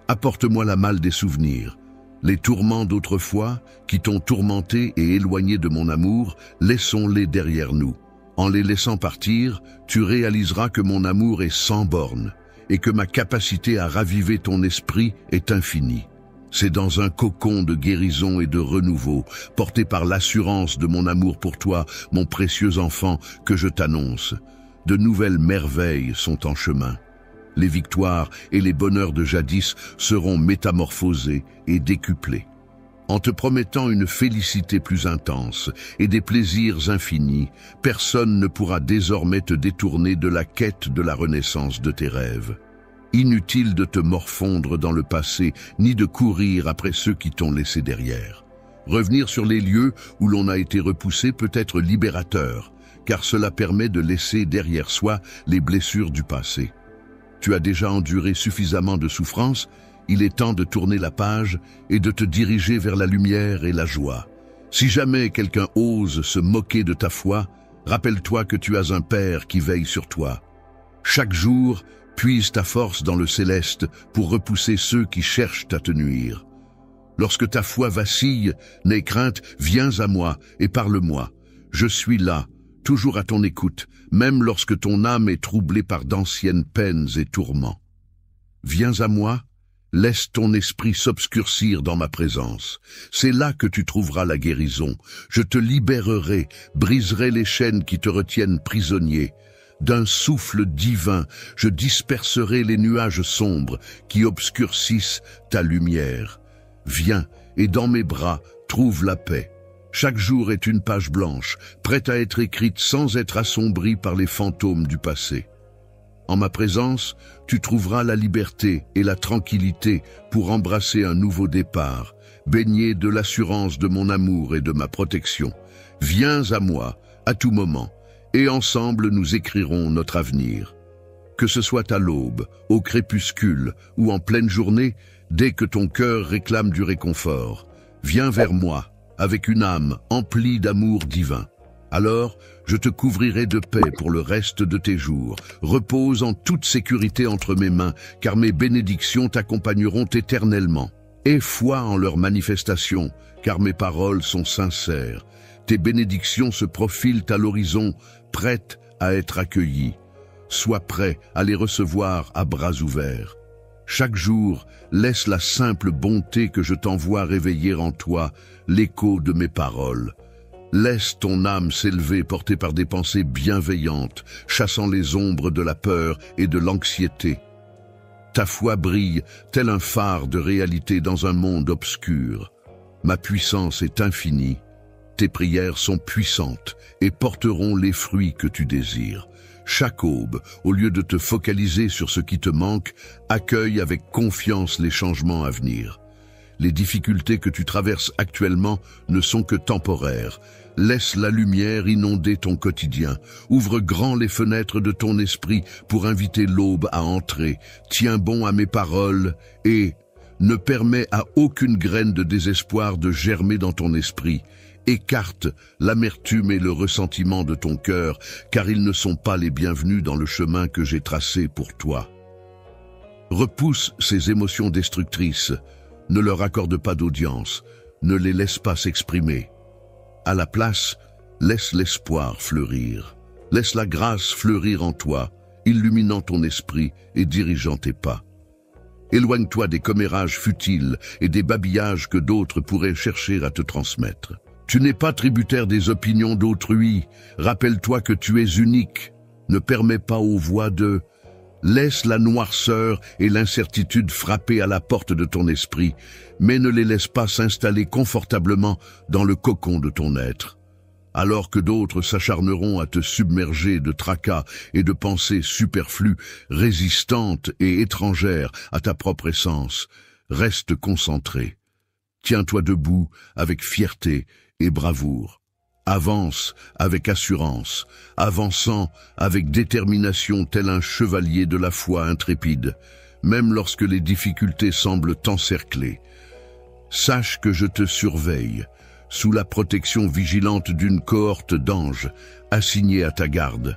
Speaker 1: apporte-moi la malle des souvenirs. Les tourments d'autrefois, qui t'ont tourmenté et éloigné de mon amour, laissons-les derrière nous. En les laissant partir, tu réaliseras que mon amour est sans bornes et que ma capacité à raviver ton esprit est infinie. C'est dans un cocon de guérison et de renouveau, porté par l'assurance de mon amour pour toi, mon précieux enfant, que je t'annonce. De nouvelles merveilles sont en chemin. Les victoires et les bonheurs de jadis seront métamorphosés et décuplés. En te promettant une félicité plus intense et des plaisirs infinis, personne ne pourra désormais te détourner de la quête de la renaissance de tes rêves. Inutile de te morfondre dans le passé, ni de courir après ceux qui t'ont laissé derrière. Revenir sur les lieux où l'on a été repoussé peut être libérateur, car cela permet de laisser derrière soi les blessures du passé. Tu as déjà enduré suffisamment de souffrance, il est temps de tourner la page et de te diriger vers la lumière et la joie. Si jamais quelqu'un ose se moquer de ta foi, rappelle-toi que tu as un Père qui veille sur toi. Chaque jour, puise ta force dans le céleste pour repousser ceux qui cherchent à te nuire. Lorsque ta foi vacille, n'aie crainte, viens à moi et parle-moi. Je suis là, toujours à ton écoute, même lorsque ton âme est troublée par d'anciennes peines et tourments. Viens à moi, laisse ton esprit s'obscurcir dans ma présence. C'est là que tu trouveras la guérison. Je te libérerai, briserai les chaînes qui te retiennent prisonnier. D'un souffle divin, je disperserai les nuages sombres qui obscurcissent ta lumière. Viens, et dans mes bras, trouve la paix. Chaque jour est une page blanche, prête à être écrite sans être assombrie par les fantômes du passé. En ma présence, tu trouveras la liberté et la tranquillité pour embrasser un nouveau départ, baigné de l'assurance de mon amour et de ma protection. Viens à moi, à tout moment, et ensemble nous écrirons notre avenir. Que ce soit à l'aube, au crépuscule ou en pleine journée, dès que ton cœur réclame du réconfort, viens vers moi, avec une âme emplie d'amour divin. Alors, je te couvrirai de paix pour le reste de tes jours. Repose en toute sécurité entre mes mains, car mes bénédictions t'accompagneront éternellement. Aie foi en leur manifestation, car mes paroles sont sincères. Tes bénédictions se profilent à l'horizon, prêtes à être accueillies. Sois prêt à les recevoir à bras ouverts. Chaque jour, laisse la simple bonté que je t'envoie réveiller en toi l'écho de mes paroles. Laisse ton âme s'élever portée par des pensées bienveillantes, chassant les ombres de la peur et de l'anxiété. Ta foi brille tel un phare de réalité dans un monde obscur. Ma puissance est infinie. Tes prières sont puissantes et porteront les fruits que tu désires. Chaque aube, au lieu de te focaliser sur ce qui te manque, accueille avec confiance les changements à venir. Les difficultés que tu traverses actuellement ne sont que temporaires. Laisse la lumière inonder ton quotidien. Ouvre grand les fenêtres de ton esprit pour inviter l'aube à entrer. Tiens bon à mes paroles et ne permets à aucune graine de désespoir de germer dans ton esprit. Écarte l'amertume et le ressentiment de ton cœur, car ils ne sont pas les bienvenus dans le chemin que j'ai tracé pour toi. Repousse ces émotions destructrices. Ne leur accorde pas d'audience. Ne les laisse pas s'exprimer. À la place, laisse l'espoir fleurir. Laisse la grâce fleurir en toi, illuminant ton esprit et dirigeant tes pas. Éloigne-toi des commérages futiles et des babillages que d'autres pourraient chercher à te transmettre. Tu n'es pas tributaire des opinions d'autrui. Rappelle-toi que tu es unique. Ne permets pas aux voix de... Laisse la noirceur et l'incertitude frapper à la porte de ton esprit, mais ne les laisse pas s'installer confortablement dans le cocon de ton être. Alors que d'autres s'acharneront à te submerger de tracas et de pensées superflues, résistantes et étrangères à ta propre essence, reste concentré. Tiens-toi debout avec fierté et bravoure. Avance avec assurance, avançant avec détermination tel un chevalier de la foi intrépide, même lorsque les difficultés semblent t'encercler. Sache que je te surveille, sous la protection vigilante d'une cohorte d'anges assignés à ta garde.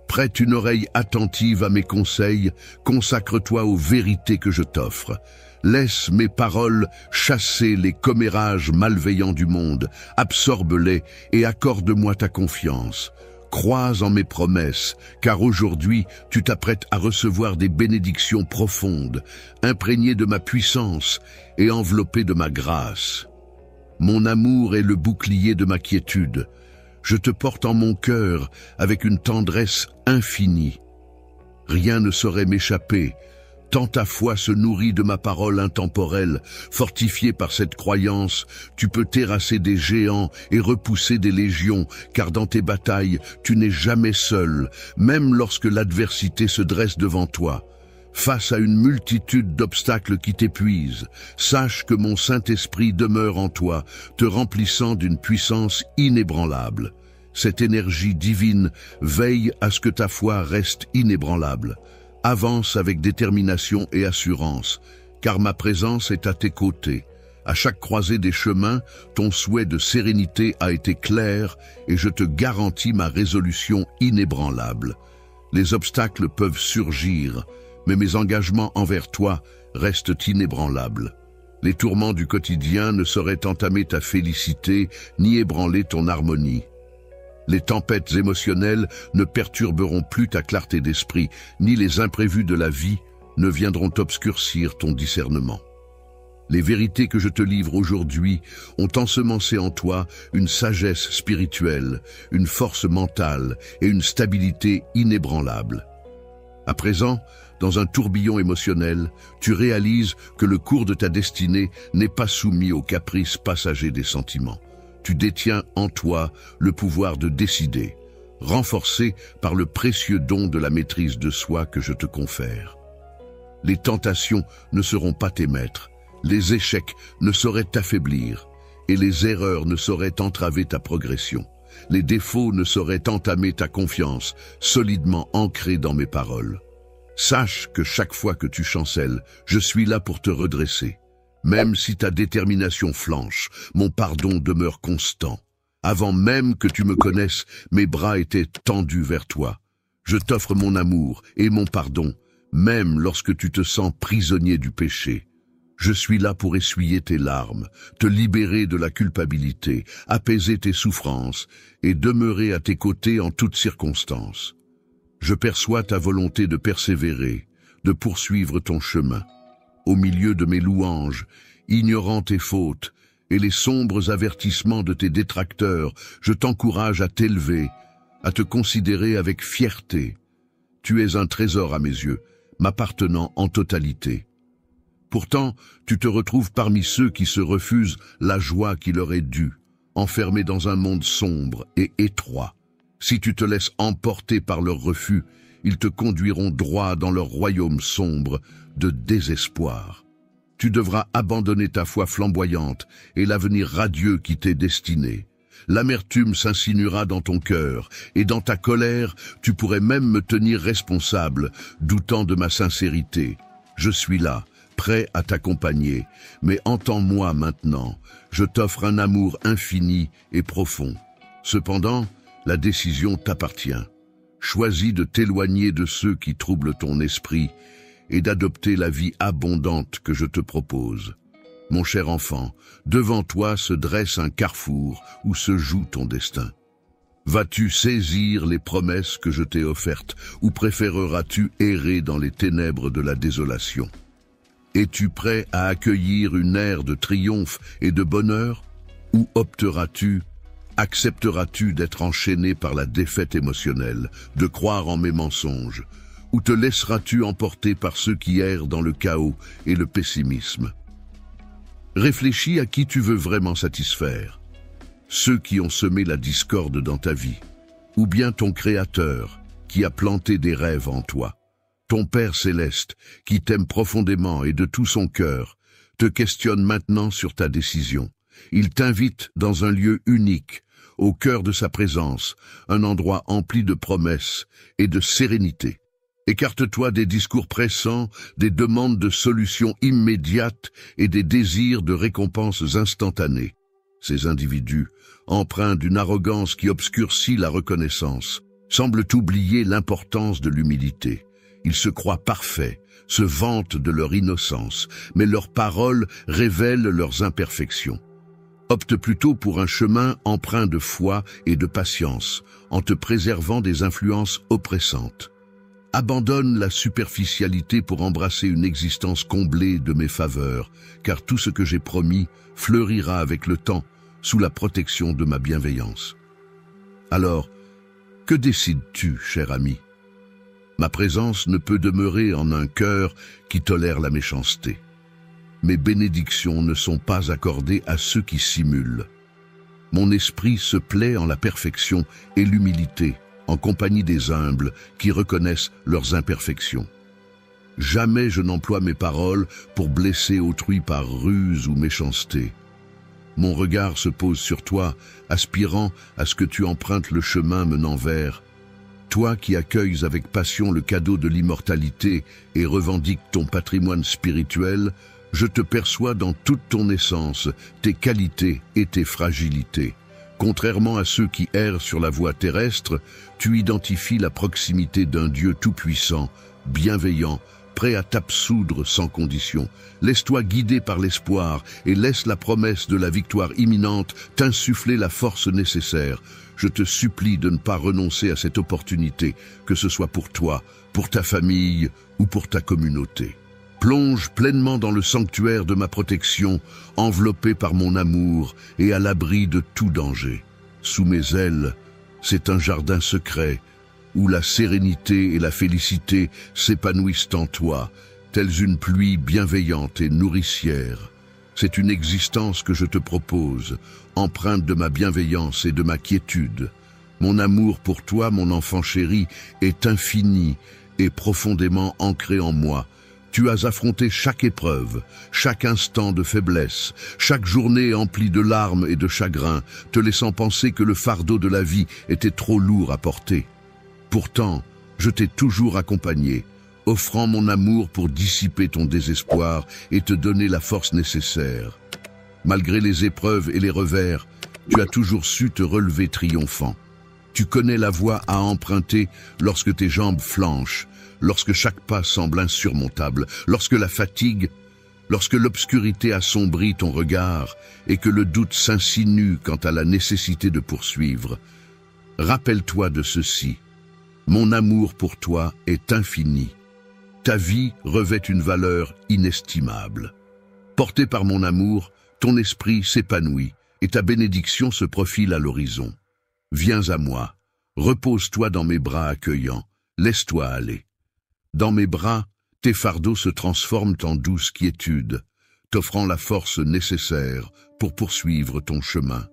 Speaker 1: Prête une oreille attentive à mes conseils, consacre-toi aux vérités que je t'offre. Laisse mes paroles chasser les commérages malveillants du monde, absorbe-les et accorde-moi ta confiance. Crois en mes promesses, car aujourd'hui tu t'apprêtes à recevoir des bénédictions profondes, imprégnées de ma puissance et enveloppées de ma grâce. Mon amour est le bouclier de ma quiétude. Je te porte en mon cœur avec une tendresse infinie. Rien ne saurait m'échapper, Tant ta foi se nourrit de ma parole intemporelle, fortifiée par cette croyance, tu peux terrasser des géants et repousser des légions, car dans tes batailles, tu n'es jamais seul, même lorsque l'adversité se dresse devant toi. Face à une multitude d'obstacles qui t'épuisent, sache que mon Saint-Esprit demeure en toi, te remplissant d'une puissance inébranlable. Cette énergie divine veille à ce que ta foi reste inébranlable. Avance avec détermination et assurance, car ma présence est à tes côtés. À chaque croisée des chemins, ton souhait de sérénité a été clair et je te garantis ma résolution inébranlable. Les obstacles peuvent surgir, mais mes engagements envers toi restent inébranlables. Les tourments du quotidien ne sauraient entamer ta félicité ni ébranler ton harmonie. Les tempêtes émotionnelles ne perturberont plus ta clarté d'esprit, ni les imprévus de la vie ne viendront obscurcir ton discernement. Les vérités que je te livre aujourd'hui ont ensemencé en toi une sagesse spirituelle, une force mentale et une stabilité inébranlables. À présent, dans un tourbillon émotionnel, tu réalises que le cours de ta destinée n'est pas soumis aux caprices passagers des sentiments. Tu détiens en toi le pouvoir de décider, renforcé par le précieux don de la maîtrise de soi que je te confère. Les tentations ne seront pas tes maîtres, les échecs ne sauraient t'affaiblir, et les erreurs ne sauraient entraver ta progression. Les défauts ne sauraient entamer ta confiance, solidement ancrée dans mes paroles. Sache que chaque fois que tu chancelles, je suis là pour te redresser. Même si ta détermination flanche, mon pardon demeure constant. Avant même que tu me connaisses, mes bras étaient tendus vers toi. Je t'offre mon amour et mon pardon, même lorsque tu te sens prisonnier du péché. Je suis là pour essuyer tes larmes, te libérer de la culpabilité, apaiser tes souffrances et demeurer à tes côtés en toutes circonstances. Je perçois ta volonté de persévérer, de poursuivre ton chemin. Au milieu de mes louanges, ignorant tes fautes et les sombres avertissements de tes détracteurs, je t'encourage à t'élever, à te considérer avec fierté. Tu es un trésor à mes yeux, m'appartenant en totalité. Pourtant, tu te retrouves parmi ceux qui se refusent la joie qui leur est due, enfermés dans un monde sombre et étroit. Si tu te laisses emporter par leur refus, ils te conduiront droit dans leur royaume sombre de désespoir. Tu devras abandonner ta foi flamboyante et l'avenir radieux qui t'est destiné. L'amertume s'insinuera dans ton cœur, et dans ta colère, tu pourrais même me tenir responsable, doutant de ma sincérité. Je suis là, prêt à t'accompagner, mais entends-moi maintenant, je t'offre un amour infini et profond. Cependant, la décision t'appartient. Choisis de t'éloigner de ceux qui troublent ton esprit et d'adopter la vie abondante que je te propose. Mon cher enfant, devant toi se dresse un carrefour où se joue ton destin. Vas-tu saisir les promesses que je t'ai offertes ou préféreras-tu errer dans les ténèbres de la désolation? Es-tu prêt à accueillir une ère de triomphe et de bonheur ou accepteras-tu d'être enchaîné par la défaite émotionnelle, de croire en mes mensonges, ou te laisseras-tu emporter par ceux qui errent dans le chaos et le pessimisme? Réfléchis à qui tu veux vraiment satisfaire. Ceux qui ont semé la discorde dans ta vie, ou bien ton Créateur qui a planté des rêves en toi. Ton Père céleste, qui t'aime profondément et de tout son cœur, te questionne maintenant sur ta décision. Il t'invite dans un lieu unique, au cœur de sa présence, un endroit empli de promesses et de sérénité. Écarte-toi des discours pressants, des demandes de solutions immédiates et des désirs de récompenses instantanées. Ces individus, empreints d'une arrogance qui obscurcit la reconnaissance, semblent oublier l'importance de l'humilité. Ils se croient parfaits, se vantent de leur innocence, mais leurs paroles révèlent leurs imperfections. Opte plutôt pour un chemin empreint de foi et de patience, en te préservant des influences oppressantes. Abandonne la superficialité pour embrasser une existence comblée de mes faveurs, car tout ce que j'ai promis fleurira avec le temps, sous la protection de ma bienveillance. Alors, que décides-tu, cher ami? Ma présence ne peut demeurer en un cœur qui tolère la méchanceté. Mes bénédictions ne sont pas accordées à ceux qui simulent. Mon esprit se plaît en la perfection et l'humilité, en compagnie des humbles qui reconnaissent leurs imperfections. Jamais je n'emploie mes paroles pour blesser autrui par ruse ou méchanceté. Mon regard se pose sur toi, aspirant à ce que tu empruntes le chemin menant vers. Toi qui accueilles avec passion le cadeau de l'immortalité et revendiques ton patrimoine spirituel, je te perçois dans toute ton essence, tes qualités et tes fragilités. Contrairement à ceux qui errent sur la voie terrestre, tu identifies la proximité d'un Dieu tout-puissant, bienveillant, prêt à t'absoudre sans condition. Laisse-toi guider par l'espoir et laisse la promesse de la victoire imminente t'insuffler la force nécessaire. Je te supplie de ne pas renoncer à cette opportunité, que ce soit pour toi, pour ta famille ou pour ta communauté. Plonge pleinement dans le sanctuaire de ma protection, enveloppé par mon amour et à l'abri de tout danger. Sous mes ailes, c'est un jardin secret, où la sérénité et la félicité s'épanouissent en toi, telles une pluie bienveillante et nourricière. C'est une existence que je te propose, empreinte de ma bienveillance et de ma quiétude. Mon amour pour toi, mon enfant chéri, est infini et profondément ancré en moi. Tu as affronté chaque épreuve, chaque instant de faiblesse, chaque journée emplie de larmes et de chagrin, te laissant penser que le fardeau de la vie était trop lourd à porter. Pourtant, je t'ai toujours accompagné, offrant mon amour pour dissiper ton désespoir et te donner la force nécessaire. Malgré les épreuves et les revers, tu as toujours su te relever triomphant. Tu connais la voie à emprunter lorsque tes jambes flanchent, lorsque chaque pas semble insurmontable, lorsque la fatigue, lorsque l'obscurité assombrit ton regard et que le doute s'insinue quant à la nécessité de poursuivre. Rappelle-toi de ceci. Mon amour pour toi est infini. Ta vie revêt une valeur inestimable. Porté par mon amour, ton esprit s'épanouit et ta bénédiction se profile à l'horizon. Viens à moi, repose-toi dans mes bras accueillants, laisse-toi aller. Dans mes bras, tes fardeaux se transforment en douce quiétude, t'offrant la force nécessaire pour poursuivre ton chemin.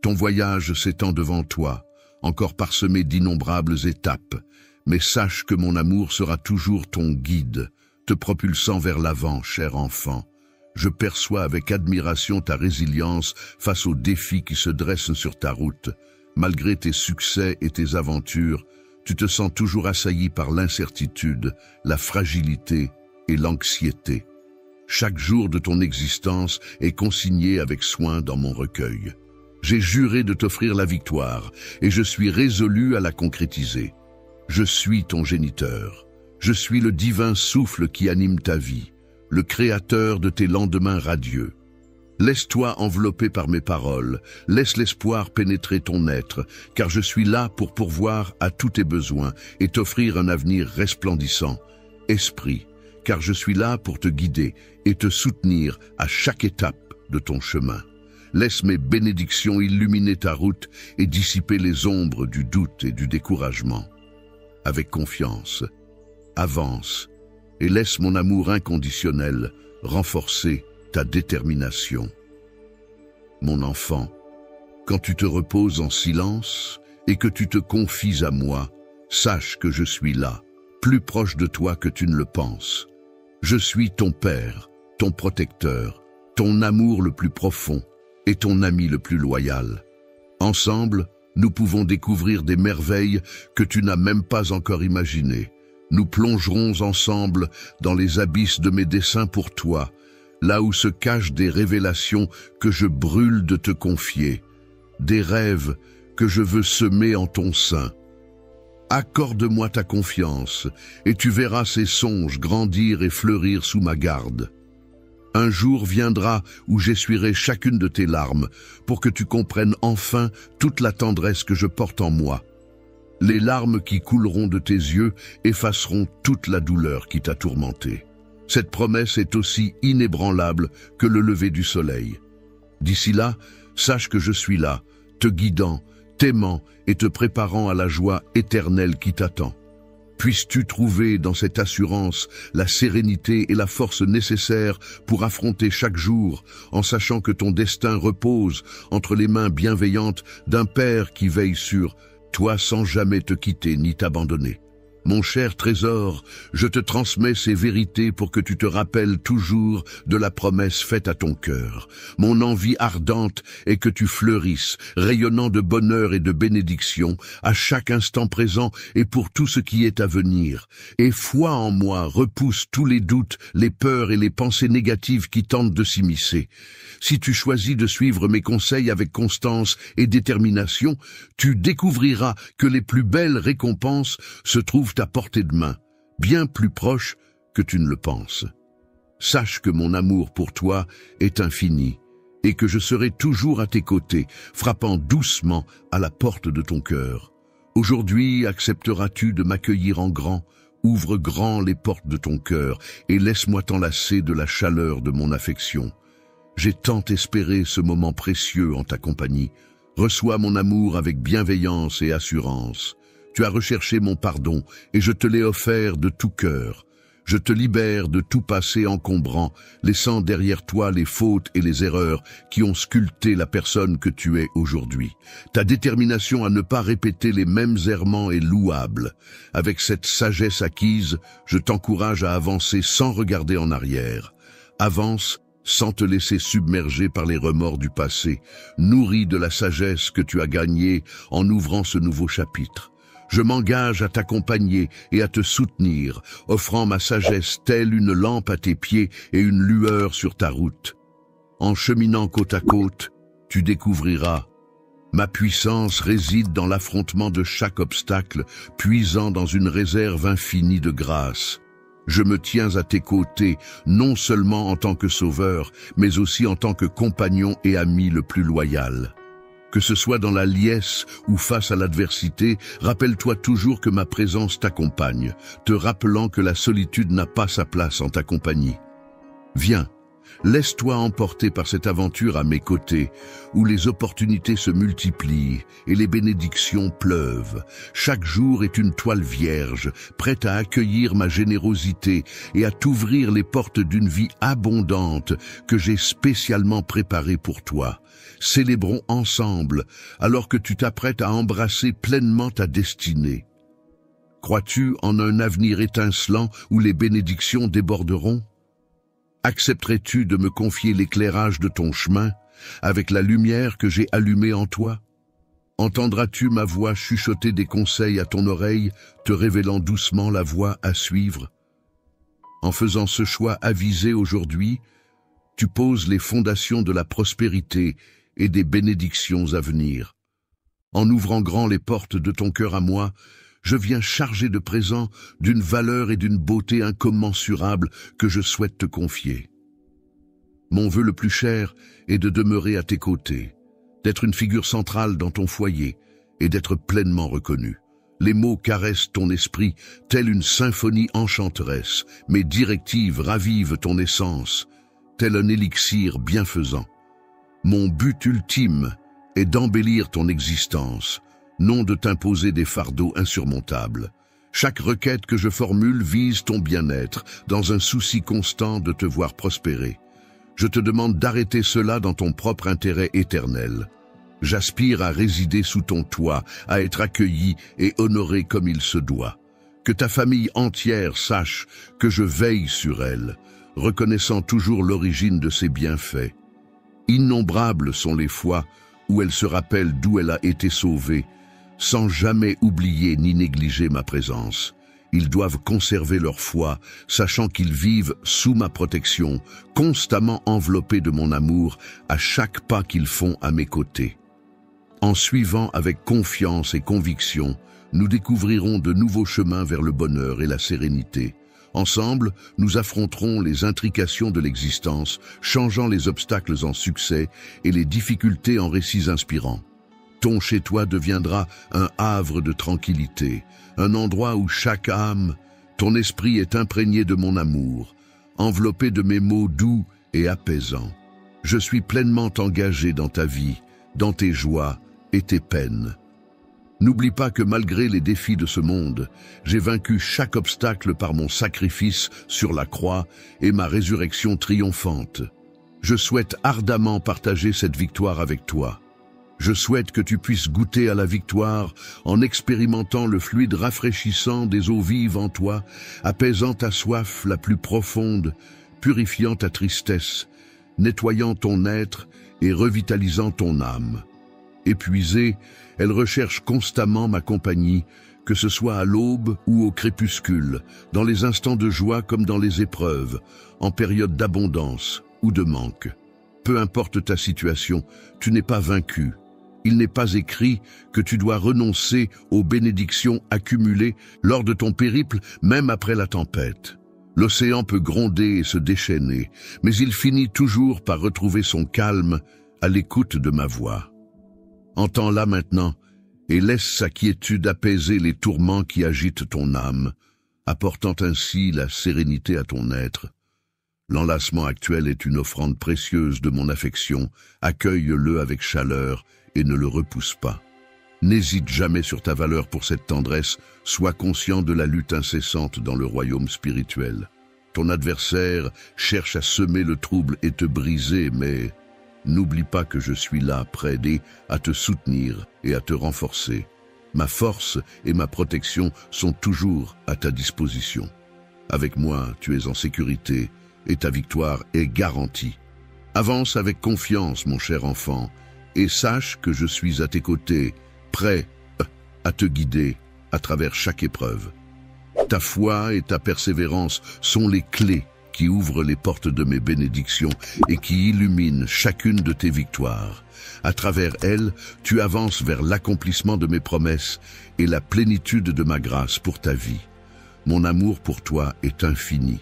Speaker 1: Ton voyage s'étend devant toi, encore parsemé d'innombrables étapes, mais sache que mon amour sera toujours ton guide, te propulsant vers l'avant, cher enfant. Je perçois avec admiration ta résilience face aux défis qui se dressent sur ta route. Malgré tes succès et tes aventures, tu te sens toujours assailli par l'incertitude, la fragilité et l'anxiété. Chaque jour de ton existence est consigné avec soin dans mon recueil. J'ai juré de t'offrir la victoire, et je suis résolu à la concrétiser. Je suis ton géniteur. Je suis le divin souffle qui anime ta vie, le créateur de tes lendemains radieux. Laisse-toi envelopper par mes paroles, laisse l'espoir pénétrer ton être, car je suis là pour pourvoir à tous tes besoins et t'offrir un avenir resplendissant. Esprit, car je suis là pour te guider et te soutenir à chaque étape de ton chemin. Laisse mes bénédictions illuminer ta route et dissiper les ombres du doute et du découragement. Avec confiance, avance et laisse mon amour inconditionnel renforcer ta détermination. Mon enfant, quand tu te reposes en silence et que tu te confies à moi, sache que je suis là, plus proche de toi que tu ne le penses. Je suis ton Père, ton protecteur, ton amour le plus profond et ton ami le plus loyal. Ensemble, nous pouvons découvrir des merveilles que tu n'as même pas encore imaginées. Nous plongerons ensemble dans les abysses de mes desseins pour toi, là où se cachent des révélations que je brûle de te confier, des rêves que je veux semer en ton sein. Accorde-moi ta confiance, et tu verras ces songes grandir et fleurir sous ma garde. Un jour viendra où j'essuierai chacune de tes larmes, pour que tu comprennes enfin toute la tendresse que je porte en moi. Les larmes qui couleront de tes yeux effaceront toute la douleur qui t'a tourmenté. Cette promesse est aussi inébranlable que le lever du soleil. D'ici là, sache que je suis là, te guidant, t'aimant et te préparant à la joie éternelle qui t'attend. Puisses-tu trouver dans cette assurance la sérénité et la force nécessaires pour affronter chaque jour, en sachant que ton destin repose entre les mains bienveillantes d'un Père qui veille sur toi sans jamais te quitter ni t'abandonner. Mon cher trésor, je te transmets ces vérités pour que tu te rappelles toujours de la promesse faite à ton cœur. Mon envie ardente est que tu fleurisses, rayonnant de bonheur et de bénédiction, à chaque instant présent et pour tout ce qui est à venir. Et foi en moi repousse tous les doutes, les peurs et les pensées négatives qui tentent de s'immiscer. Si tu choisis de suivre mes conseils avec constance et détermination, tu découvriras que les plus belles récompenses se trouvent à portée de main, bien plus proches que tu ne le penses. Sache que mon amour pour toi est infini et que je serai toujours à tes côtés, frappant doucement à la porte de ton cœur. Aujourd'hui, accepteras-tu de m'accueillir en grand? Ouvre grand les portes de ton cœur et laisse-moi t'enlacer de la chaleur de mon affection. J'ai tant espéré ce moment précieux en ta compagnie. Reçois mon amour avec bienveillance et assurance. Tu as recherché mon pardon et je te l'ai offert de tout cœur. Je te libère de tout passé encombrant, laissant derrière toi les fautes et les erreurs qui ont sculpté la personne que tu es aujourd'hui. Ta détermination à ne pas répéter les mêmes errements est louable. Avec cette sagesse acquise, je t'encourage à avancer sans regarder en arrière. Avance sans te laisser submerger par les remords du passé, nourri de la sagesse que tu as gagnée en ouvrant ce nouveau chapitre. Je m'engage à t'accompagner et à te soutenir, offrant ma sagesse telle une lampe à tes pieds et une lueur sur ta route. En cheminant côte à côte, tu découvriras. Ma puissance réside dans l'affrontement de chaque obstacle, puisant dans une réserve infinie de grâce. Je me tiens à tes côtés, non seulement en tant que sauveur, mais aussi en tant que compagnon et ami le plus loyal. Que ce soit dans la liesse ou face à l'adversité, rappelle-toi toujours que ma présence t'accompagne, te rappelant que la solitude n'a pas sa place en ta compagnie. Viens, laisse-toi emporter par cette aventure à mes côtés, où les opportunités se multiplient et les bénédictions pleuvent. Chaque jour est une toile vierge, prête à accueillir ma générosité et à t'ouvrir les portes d'une vie abondante que j'ai spécialement préparée pour toi. Célébrons ensemble, alors que tu t'apprêtes à embrasser pleinement ta destinée. Crois-tu en un avenir étincelant où les bénédictions déborderont? Accepterais-tu de me confier l'éclairage de ton chemin, avec la lumière que j'ai allumée en toi? Entendras-tu ma voix chuchoter des conseils à ton oreille, te révélant doucement la voie à suivre? En faisant ce choix avisé aujourd'hui, tu poses les fondations de la prospérité et des bénédictions à venir. En ouvrant grand les portes de ton cœur à moi, je viens chargé de présents d'une valeur et d'une beauté incommensurables que je souhaite te confier. Mon vœu le plus cher est de demeurer à tes côtés, d'être une figure centrale dans ton foyer et d'être pleinement reconnu. Les mots caressent ton esprit, telle une symphonie enchanteresse. Mes directives ravivent ton essence, tel un élixir bienfaisant. Mon but ultime est d'embellir ton existence, non de t'imposer des fardeaux insurmontables. Chaque requête que je formule vise ton bien-être, dans un souci constant de te voir prospérer. Je te demande d'arrêter cela dans ton propre intérêt éternel. J'aspire à résider sous ton toit, à être accueilli et honoré comme il se doit. Que ta famille entière sache que je veille sur elle, reconnaissant toujours l'origine de ses bienfaits. Innombrables sont les fois où elle se rappelle d'où elle a été sauvée, sans jamais oublier ni négliger ma présence. Ils doivent conserver leur foi, sachant qu'ils vivent sous ma protection, constamment enveloppés de mon amour à chaque pas qu'ils font à mes côtés. En suivant avec confiance et conviction, nous découvrirons de nouveaux chemins vers le bonheur et la sérénité. Ensemble, nous affronterons les intrications de l'existence, changeant les obstacles en succès et les difficultés en récits inspirants. Ton chez-toi deviendra un havre de tranquillité, un endroit où chaque âme, ton esprit est imprégné de mon amour, enveloppé de mes mots doux et apaisants. Je suis pleinement engagé dans ta vie, dans tes joies et tes peines. N'oublie pas que malgré les défis de ce monde, j'ai vaincu chaque obstacle par mon sacrifice sur la croix et ma résurrection triomphante. Je souhaite ardemment partager cette victoire avec toi. Je souhaite que tu puisses goûter à la victoire en expérimentant le fluide rafraîchissant des eaux vives en toi, apaisant ta soif la plus profonde, purifiant ta tristesse, nettoyant ton être et revitalisant ton âme. Épuisée, elle recherche constamment ma compagnie, que ce soit à l'aube ou au crépuscule, dans les instants de joie comme dans les épreuves, en période d'abondance ou de manque. Peu importe ta situation, tu n'es pas vaincu. Il n'est pas écrit que tu dois renoncer aux bénédictions accumulées lors de ton périple, même après la tempête. L'océan peut gronder et se déchaîner, mais il finit toujours par retrouver son calme à l'écoute de ma voix. Entends-la maintenant et laisse sa quiétude apaiser les tourments qui agitent ton âme, apportant ainsi la sérénité à ton être. L'enlacement actuel est une offrande précieuse de mon affection, accueille-le avec chaleur et ne le repousse pas. N'hésite jamais sur ta valeur pour cette tendresse, sois conscient de la lutte incessante dans le royaume spirituel. Ton adversaire cherche à semer le trouble et te briser, mais n'oublie pas que je suis là, prêt à te soutenir et à te renforcer. Ma force et ma protection sont toujours à ta disposition. Avec moi, tu es en sécurité et ta victoire est garantie. Avance avec confiance, mon cher enfant, et sache que je suis à tes côtés, prêt à te guider à travers chaque épreuve. Ta foi et ta persévérance sont les clés qui ouvrent les portes de mes bénédictions et qui illuminent chacune de tes victoires. À travers elles, tu avances vers l'accomplissement de mes promesses et la plénitude de ma grâce pour ta vie. Mon amour pour toi est infini,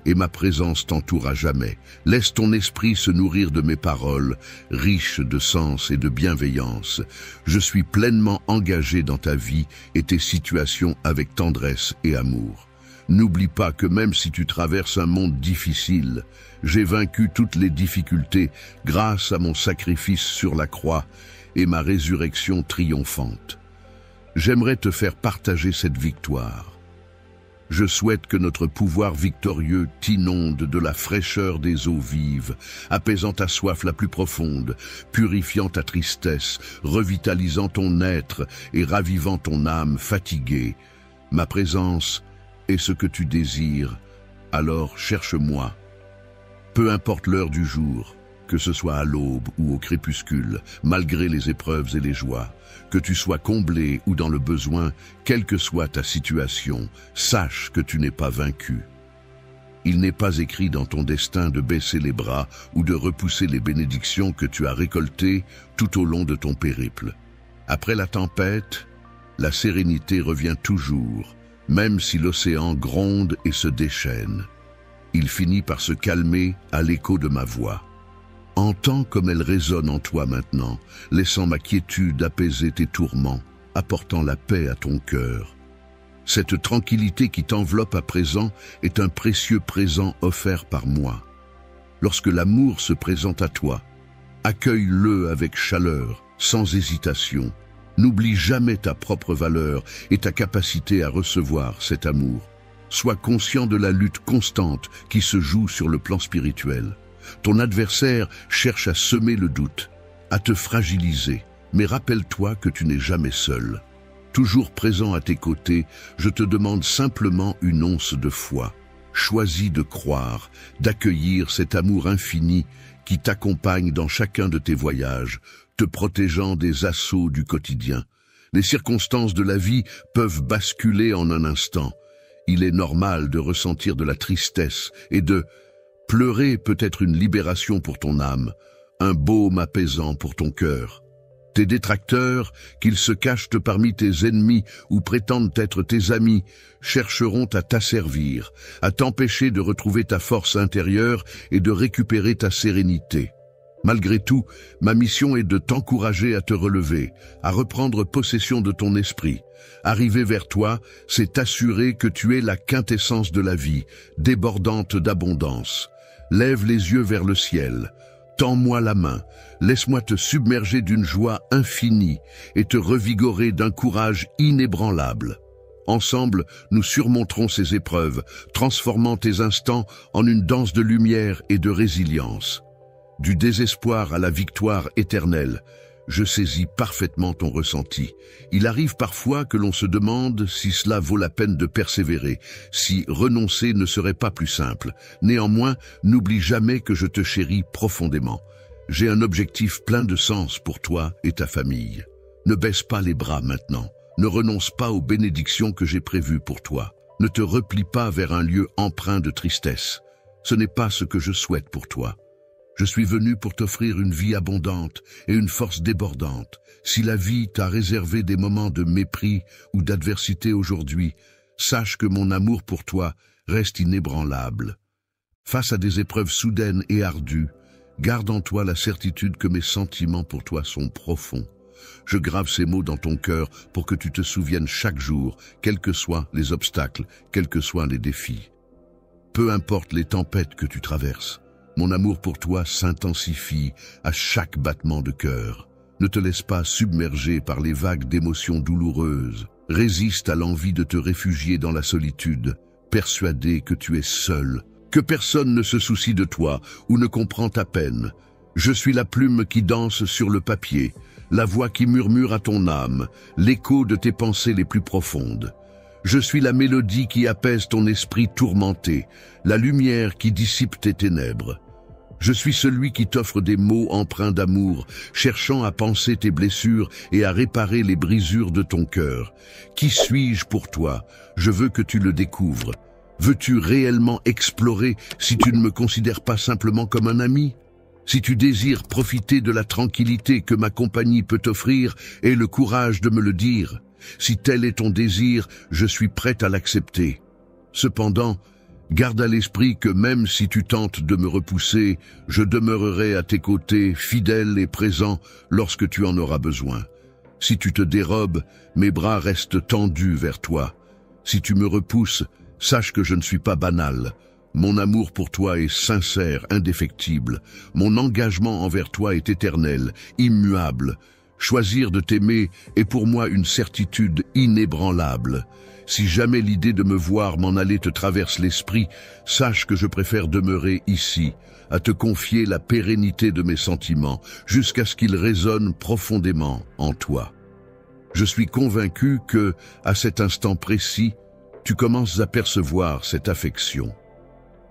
Speaker 1: et ma présence t'entoure à jamais. Laisse ton esprit se nourrir de mes paroles, riches de sens et de bienveillance. Je suis pleinement engagé dans ta vie et tes situations avec tendresse et amour. N'oublie pas que même si tu traverses un monde difficile, j'ai vaincu toutes les difficultés grâce à mon sacrifice sur la croix et ma résurrection triomphante. J'aimerais te faire partager cette victoire. Je souhaite que notre pouvoir victorieux t'inonde de la fraîcheur des eaux vives, apaisant ta soif la plus profonde, purifiant ta tristesse, revitalisant ton être et ravivant ton âme fatiguée. Ma présence est ce que tu désires, alors cherche-moi. Peu importe l'heure du jour, que ce soit à l'aube ou au crépuscule, malgré les épreuves et les joies, que tu sois comblé ou dans le besoin, quelle que soit ta situation, sache que tu n'es pas vaincu. Il n'est pas écrit dans ton destin de baisser les bras ou de repousser les bénédictions que tu as récoltées tout au long de ton périple. Après la tempête, la sérénité revient toujours, même si l'océan gronde et se déchaîne. Il finit par se calmer à l'écho de ma voix. Entends comme elle résonne en toi maintenant, laissant ma quiétude apaiser tes tourments, apportant la paix à ton cœur. Cette tranquillité qui t'enveloppe à présent est un précieux présent offert par moi. Lorsque l'amour se présente à toi, accueille-le avec chaleur, sans hésitation. N'oublie jamais ta propre valeur et ta capacité à recevoir cet amour. Sois conscient de la lutte constante qui se joue sur le plan spirituel. Ton adversaire cherche à semer le doute, à te fragiliser, mais rappelle-toi que tu n'es jamais seul. Toujours présent à tes côtés, je te demande simplement une once de foi. Choisis de croire, d'accueillir cet amour infini qui t'accompagne dans chacun de tes voyages, te protégeant des assauts du quotidien. Les circonstances de la vie peuvent basculer en un instant. Il est normal de ressentir de la tristesse et de pleurer peut être une libération pour ton âme, un baume apaisant pour ton cœur. Tes détracteurs, qu'ils se cachent parmi tes ennemis ou prétendent être tes amis, chercheront à t'asservir, à t'empêcher de retrouver ta force intérieure et de récupérer ta sérénité. Malgré tout, ma mission est de t'encourager à te relever, à reprendre possession de ton esprit. Arriver vers toi, c'est t'assurer que tu es la quintessence de la vie, débordante d'abondance. Lève les yeux vers le ciel. Tends-moi la main, laisse-moi te submerger d'une joie infinie et te revigorer d'un courage inébranlable. Ensemble, nous surmonterons ces épreuves, transformant tes instants en une danse de lumière et de résilience. Du désespoir à la victoire éternelle, je saisis parfaitement ton ressenti. Il arrive parfois que l'on se demande si cela vaut la peine de persévérer, si renoncer ne serait pas plus simple. Néanmoins, n'oublie jamais que je te chéris profondément. J'ai un objectif plein de sens pour toi et ta famille. Ne baisse pas les bras maintenant. Ne renonce pas aux bénédictions que j'ai prévues pour toi. Ne te replie pas vers un lieu empreint de tristesse. Ce n'est pas ce que je souhaite pour toi. Je suis venu pour t'offrir une vie abondante et une force débordante. Si la vie t'a réservé des moments de mépris ou d'adversité aujourd'hui, sache que mon amour pour toi reste inébranlable. Face à des épreuves soudaines et ardues, garde en toi la certitude que mes sentiments pour toi sont profonds. Je grave ces mots dans ton cœur pour que tu te souviennes chaque jour, quels que soient les obstacles, quels que soient les défis. Peu importe les tempêtes que tu traverses, mon amour pour toi s'intensifie à chaque battement de cœur. Ne te laisse pas submerger par les vagues d'émotions douloureuses. Résiste à l'envie de te réfugier dans la solitude, persuadé que tu es seul, que personne ne se soucie de toi ou ne comprend ta peine. Je suis la plume qui danse sur le papier, la voix qui murmure à ton âme, l'écho de tes pensées les plus profondes. Je suis la mélodie qui apaise ton esprit tourmenté, la lumière qui dissipe tes ténèbres. Je suis celui qui t'offre des mots empreints d'amour, cherchant à panser tes blessures et à réparer les brisures de ton cœur. Qui suis-je pour toi? Je veux que tu le découvres. Veux-tu réellement explorer si tu ne me considères pas simplement comme un ami? Si tu désires profiter de la tranquillité que ma compagnie peut t'offrir, aie le courage de me le dire. Si tel est ton désir, je suis prêt à l'accepter. Cependant, garde à l'esprit que même si tu tentes de me repousser, je demeurerai à tes côtés, fidèle et présent lorsque tu en auras besoin. Si tu te dérobes, mes bras restent tendus vers toi. Si tu me repousses, sache que je ne suis pas banal. Mon amour pour toi est sincère, indéfectible. Mon engagement envers toi est éternel, immuable. Choisir de t'aimer est pour moi une certitude inébranlable. Si jamais l'idée de me voir m'en aller te traverse l'esprit, sache que je préfère demeurer ici, à te confier la pérennité de mes sentiments, jusqu'à ce qu'ils résonnent profondément en toi. Je suis convaincu que, à cet instant précis, tu commences à percevoir cette affection.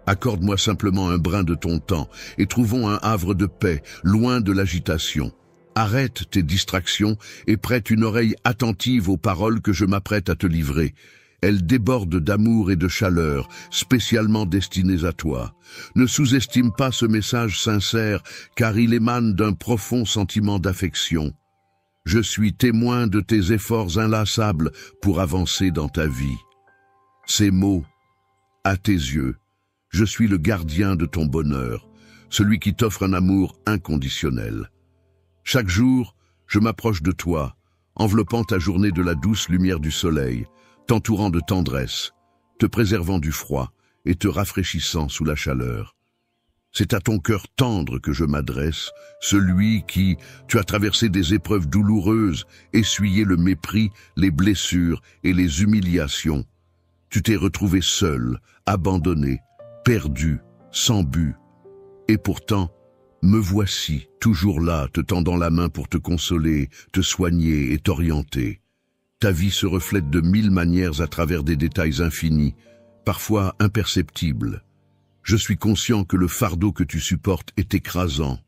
Speaker 1: Accorde-moi simplement un brin de ton temps et trouvons un havre de paix, loin de l'agitation. Arrête tes distractions et prête une oreille attentive aux paroles que je m'apprête à te livrer. Elles débordent d'amour et de chaleur, spécialement destinées à toi. Ne sous-estime pas ce message sincère, car il émane d'un profond sentiment d'affection. Je suis témoin de tes efforts inlassables pour avancer dans ta vie. Ces mots, à tes yeux, je suis le gardien de ton bonheur, celui qui t'offre un amour inconditionnel. Chaque jour, je m'approche de toi, enveloppant ta journée de la douce lumière du soleil, t'entourant de tendresse, te préservant du froid et te rafraîchissant sous la chaleur. C'est à ton cœur tendre que je m'adresse, celui qui, tu as traversé des épreuves douloureuses, essuyé le mépris, les blessures et les humiliations. Tu t'es retrouvé seul, abandonné, perdu, sans but. Et pourtant, me voici, toujours là, te tendant la main pour te consoler, te soigner et t'orienter. Ta vie se reflète de 1000 manières à travers des détails infinis, parfois imperceptibles. Je suis conscient que le fardeau que tu supportes est écrasant,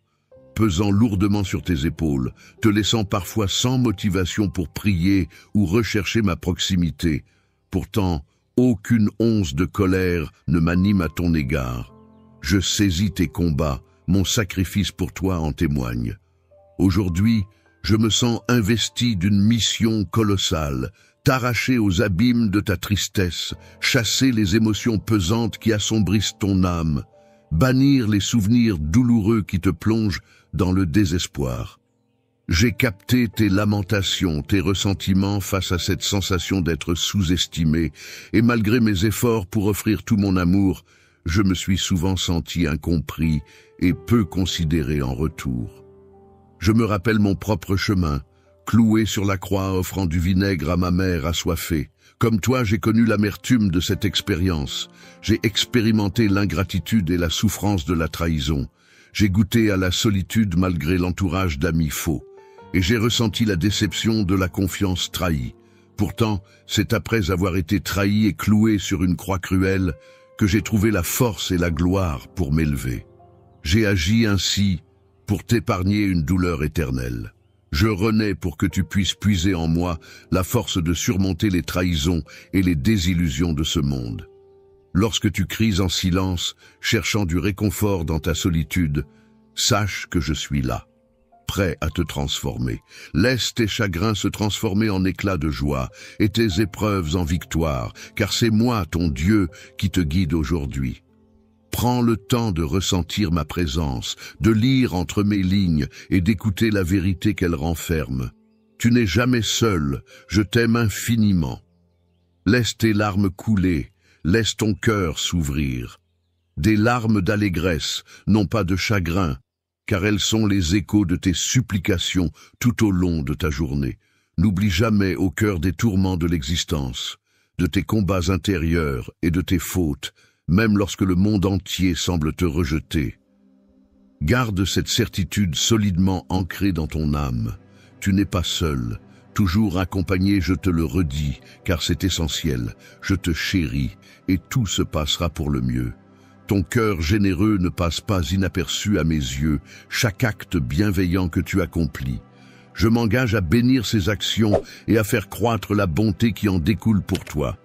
Speaker 1: pesant lourdement sur tes épaules, te laissant parfois sans motivation pour prier ou rechercher ma proximité. Pourtant, aucune once de colère ne m'anime à ton égard. Je saisis tes combats, mon sacrifice pour toi en témoigne. Aujourd'hui, je me sens investi d'une mission colossale, t'arracher aux abîmes de ta tristesse, chasser les émotions pesantes qui assombrissent ton âme, bannir les souvenirs douloureux qui te plongent dans le désespoir. J'ai capté tes lamentations, tes ressentiments face à cette sensation d'être sous-estimé, et malgré mes efforts pour offrir tout mon amour, je me suis souvent senti incompris et peu considéré en retour. Je me rappelle mon propre chemin, cloué sur la croix offrant du vinaigre à ma mère assoiffée. Comme toi, j'ai connu l'amertume de cette expérience. J'ai expérimenté l'ingratitude et la souffrance de la trahison. J'ai goûté à la solitude malgré l'entourage d'amis faux. Et j'ai ressenti la déception de la confiance trahie. Pourtant, c'est après avoir été trahi et cloué sur une croix cruelle que j'ai trouvé la force et la gloire pour m'élever. J'ai agi ainsi pour t'épargner une douleur éternelle. Je renais pour que tu puisses puiser en moi la force de surmonter les trahisons et les désillusions de ce monde. Lorsque tu cries en silence, cherchant du réconfort dans ta solitude, sache que je suis là, prêt à te transformer. Laisse tes chagrins se transformer en éclats de joie et tes épreuves en victoire, car c'est moi, ton Dieu, qui te guide aujourd'hui. Prends le temps de ressentir ma présence, de lire entre mes lignes et d'écouter la vérité qu'elle renferme. Tu n'es jamais seul, je t'aime infiniment. Laisse tes larmes couler, laisse ton cœur s'ouvrir. Des larmes d'allégresse, non pas de chagrin, car elles sont les échos de tes supplications tout au long de ta journée. N'oublie jamais au cœur des tourments de l'existence, de tes combats intérieurs et de tes fautes, même lorsque le monde entier semble te rejeter. Garde cette certitude solidement ancrée dans ton âme. Tu n'es pas seul, toujours accompagné, je te le redis, car c'est essentiel. Je te chéris et tout se passera pour le mieux. Ton cœur généreux ne passe pas inaperçu à mes yeux, chaque acte bienveillant que tu accomplis. Je m'engage à bénir ces actions et à faire croître la bonté qui en découle pour toi.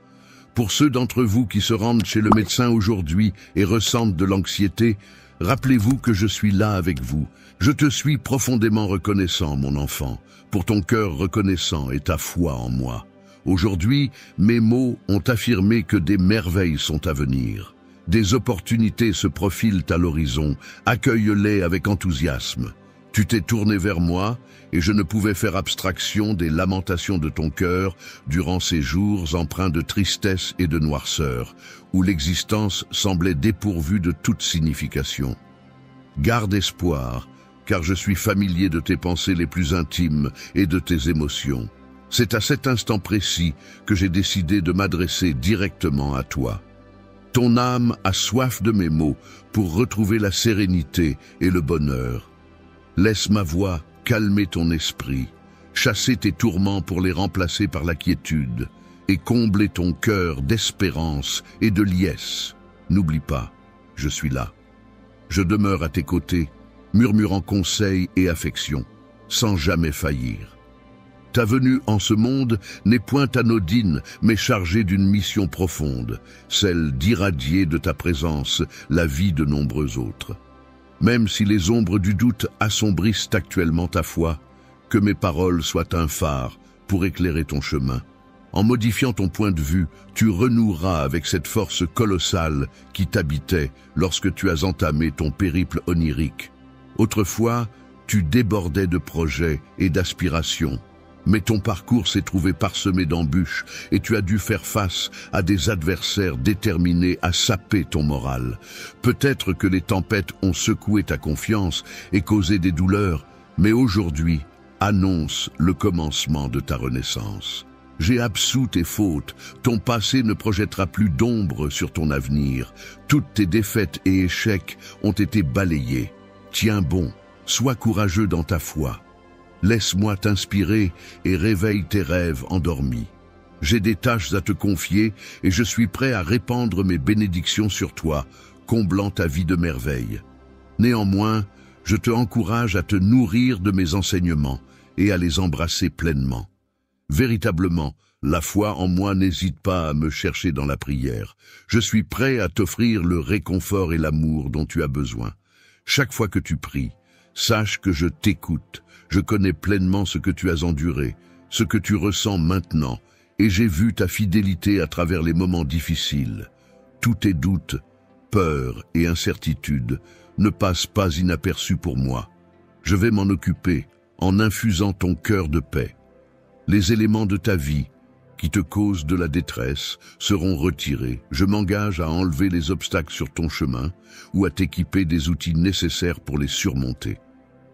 Speaker 1: Pour ceux d'entre vous qui se rendent chez le médecin aujourd'hui et ressentent de l'anxiété, rappelez-vous que je suis là avec vous. Je te suis profondément reconnaissant, mon enfant, pour ton cœur reconnaissant et ta foi en moi. Aujourd'hui, mes mots ont affirmé que des merveilles sont à venir. Des opportunités se profilent à l'horizon. Accueille-les avec enthousiasme. Tu t'es tourné vers moi et je ne pouvais faire abstraction des lamentations de ton cœur durant ces jours empreints de tristesse et de noirceur, où l'existence semblait dépourvue de toute signification. Garde espoir, car je suis familier de tes pensées les plus intimes et de tes émotions. C'est à cet instant précis que j'ai décidé de m'adresser directement à toi. Ton âme a soif de mes mots pour retrouver la sérénité et le bonheur. Laisse ma voix calmer ton esprit, chasser tes tourments pour les remplacer par la quiétude, et combler ton cœur d'espérance et de liesse. N'oublie pas, je suis là. Je demeure à tes côtés, murmurant conseil et affection, sans jamais faillir. Ta venue en ce monde n'est point anodine, mais chargée d'une mission profonde, celle d'irradier de ta présence la vie de nombreux autres. Même si les ombres du doute assombrissent actuellement ta foi, que mes paroles soient un phare pour éclairer ton chemin. En modifiant ton point de vue, tu renoueras avec cette force colossale qui t'habitait lorsque tu as entamé ton périple onirique. Autrefois, tu débordais de projets et d'aspirations, mais ton parcours s'est trouvé parsemé d'embûches et tu as dû faire face à des adversaires déterminés à saper ton moral. Peut-être que les tempêtes ont secoué ta confiance et causé des douleurs, mais aujourd'hui annonce le commencement de ta renaissance. J'ai absous tes fautes, ton passé ne projettera plus d'ombre sur ton avenir. Toutes tes défaites et échecs ont été balayés. Tiens bon, sois courageux dans ta foi. Laisse-moi t'inspirer et réveille tes rêves endormis. J'ai des tâches à te confier et je suis prêt à répandre mes bénédictions sur toi, comblant ta vie de merveilles. Néanmoins, je te encourage à te nourrir de mes enseignements et à les embrasser pleinement. Véritablement, la foi en moi n'hésite pas à me chercher dans la prière. Je suis prêt à t'offrir le réconfort et l'amour dont tu as besoin. Chaque fois que tu pries, sache que je t'écoute. Je connais pleinement ce que tu as enduré, ce que tu ressens maintenant, et j'ai vu ta fidélité à travers les moments difficiles. Tous tes doutes, peurs et incertitudes ne passent pas inaperçus pour moi. Je vais m'en occuper en infusant ton cœur de paix. Les éléments de ta vie, qui te causent de la détresse seront retirés. Je m'engage à enlever les obstacles sur ton chemin ou à t'équiper des outils nécessaires pour les surmonter.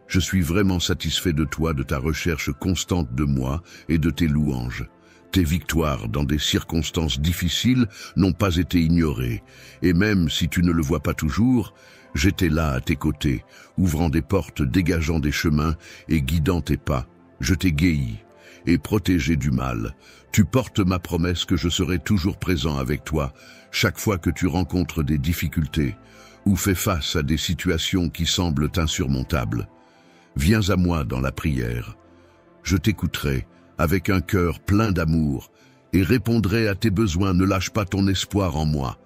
Speaker 1: Je suis vraiment satisfait de toi, de ta recherche constante de moi et de tes louanges. Tes victoires dans des circonstances difficiles n'ont pas été ignorées, et même si tu ne le vois pas toujours, j'étais là à tes côtés, ouvrant des portes, dégageant des chemins et guidant tes pas. Je t'ai guéri et protégé du mal. Tu portes ma promesse que je serai toujours présent avec toi, chaque fois que tu rencontres des difficultés ou fais face à des situations qui semblent insurmontables. Viens à moi dans la prière. Je t'écouterai avec un cœur plein d'amour et répondrai à tes besoins. Ne lâche pas ton espoir en moi.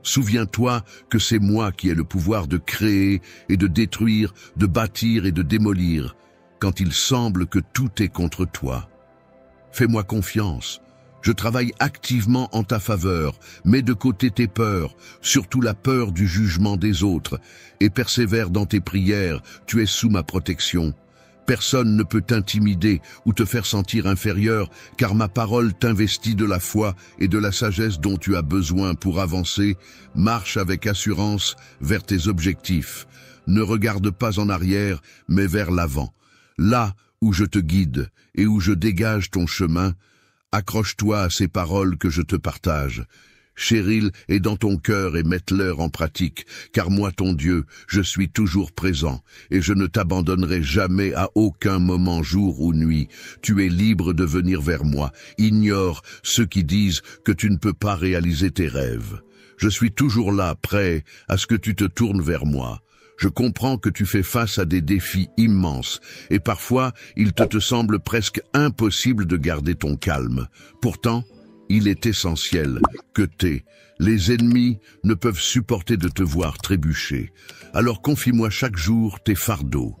Speaker 1: Souviens-toi que c'est moi qui ai le pouvoir de créer et de détruire, de bâtir et de démolir, quand il semble que tout est contre toi. Fais-moi confiance. Je travaille activement en ta faveur, mets de côté tes peurs, surtout la peur du jugement des autres, et persévère dans tes prières, tu es sous ma protection. Personne ne peut t'intimider ou te faire sentir inférieur, car ma parole t'investit de la foi et de la sagesse dont tu as besoin pour avancer. Marche avec assurance vers tes objectifs. Ne regarde pas en arrière, mais vers l'avant. Là où je te guide et où je dégage ton chemin, accroche-toi à ces paroles que je te partage. Cheryl est dans ton cœur et mette-leur en pratique, car moi, ton Dieu, je suis toujours présent, et je ne t'abandonnerai jamais à aucun moment, jour ou nuit. Tu es libre de venir vers moi. Ignore ceux qui disent que tu ne peux pas réaliser tes rêves. Je suis toujours là, prêt à ce que tu te tournes vers moi. Je comprends que tu fais face à des défis immenses, et parfois il te semble presque impossible de garder ton calme. Pourtant, il est essentiel que les ennemis ne peuvent supporter de te voir trébucher. Alors confie-moi chaque jour tes fardeaux.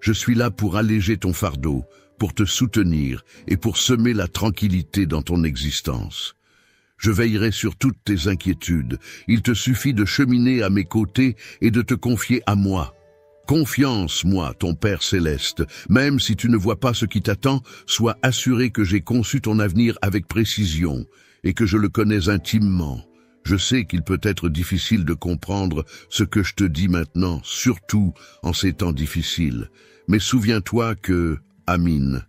Speaker 1: Je suis là pour alléger ton fardeau, pour te soutenir et pour semer la tranquillité dans ton existence. Je veillerai sur toutes tes inquiétudes. Il te suffit de cheminer à mes côtés et de te confier à moi. Confiance, moi, ton Père céleste. Même si tu ne vois pas ce qui t'attend, sois assuré que j'ai conçu ton avenir avec précision et que je le connais intimement. Je sais qu'il peut être difficile de comprendre ce que je te dis maintenant, surtout en ces temps difficiles. Mais souviens-toi que, Amin,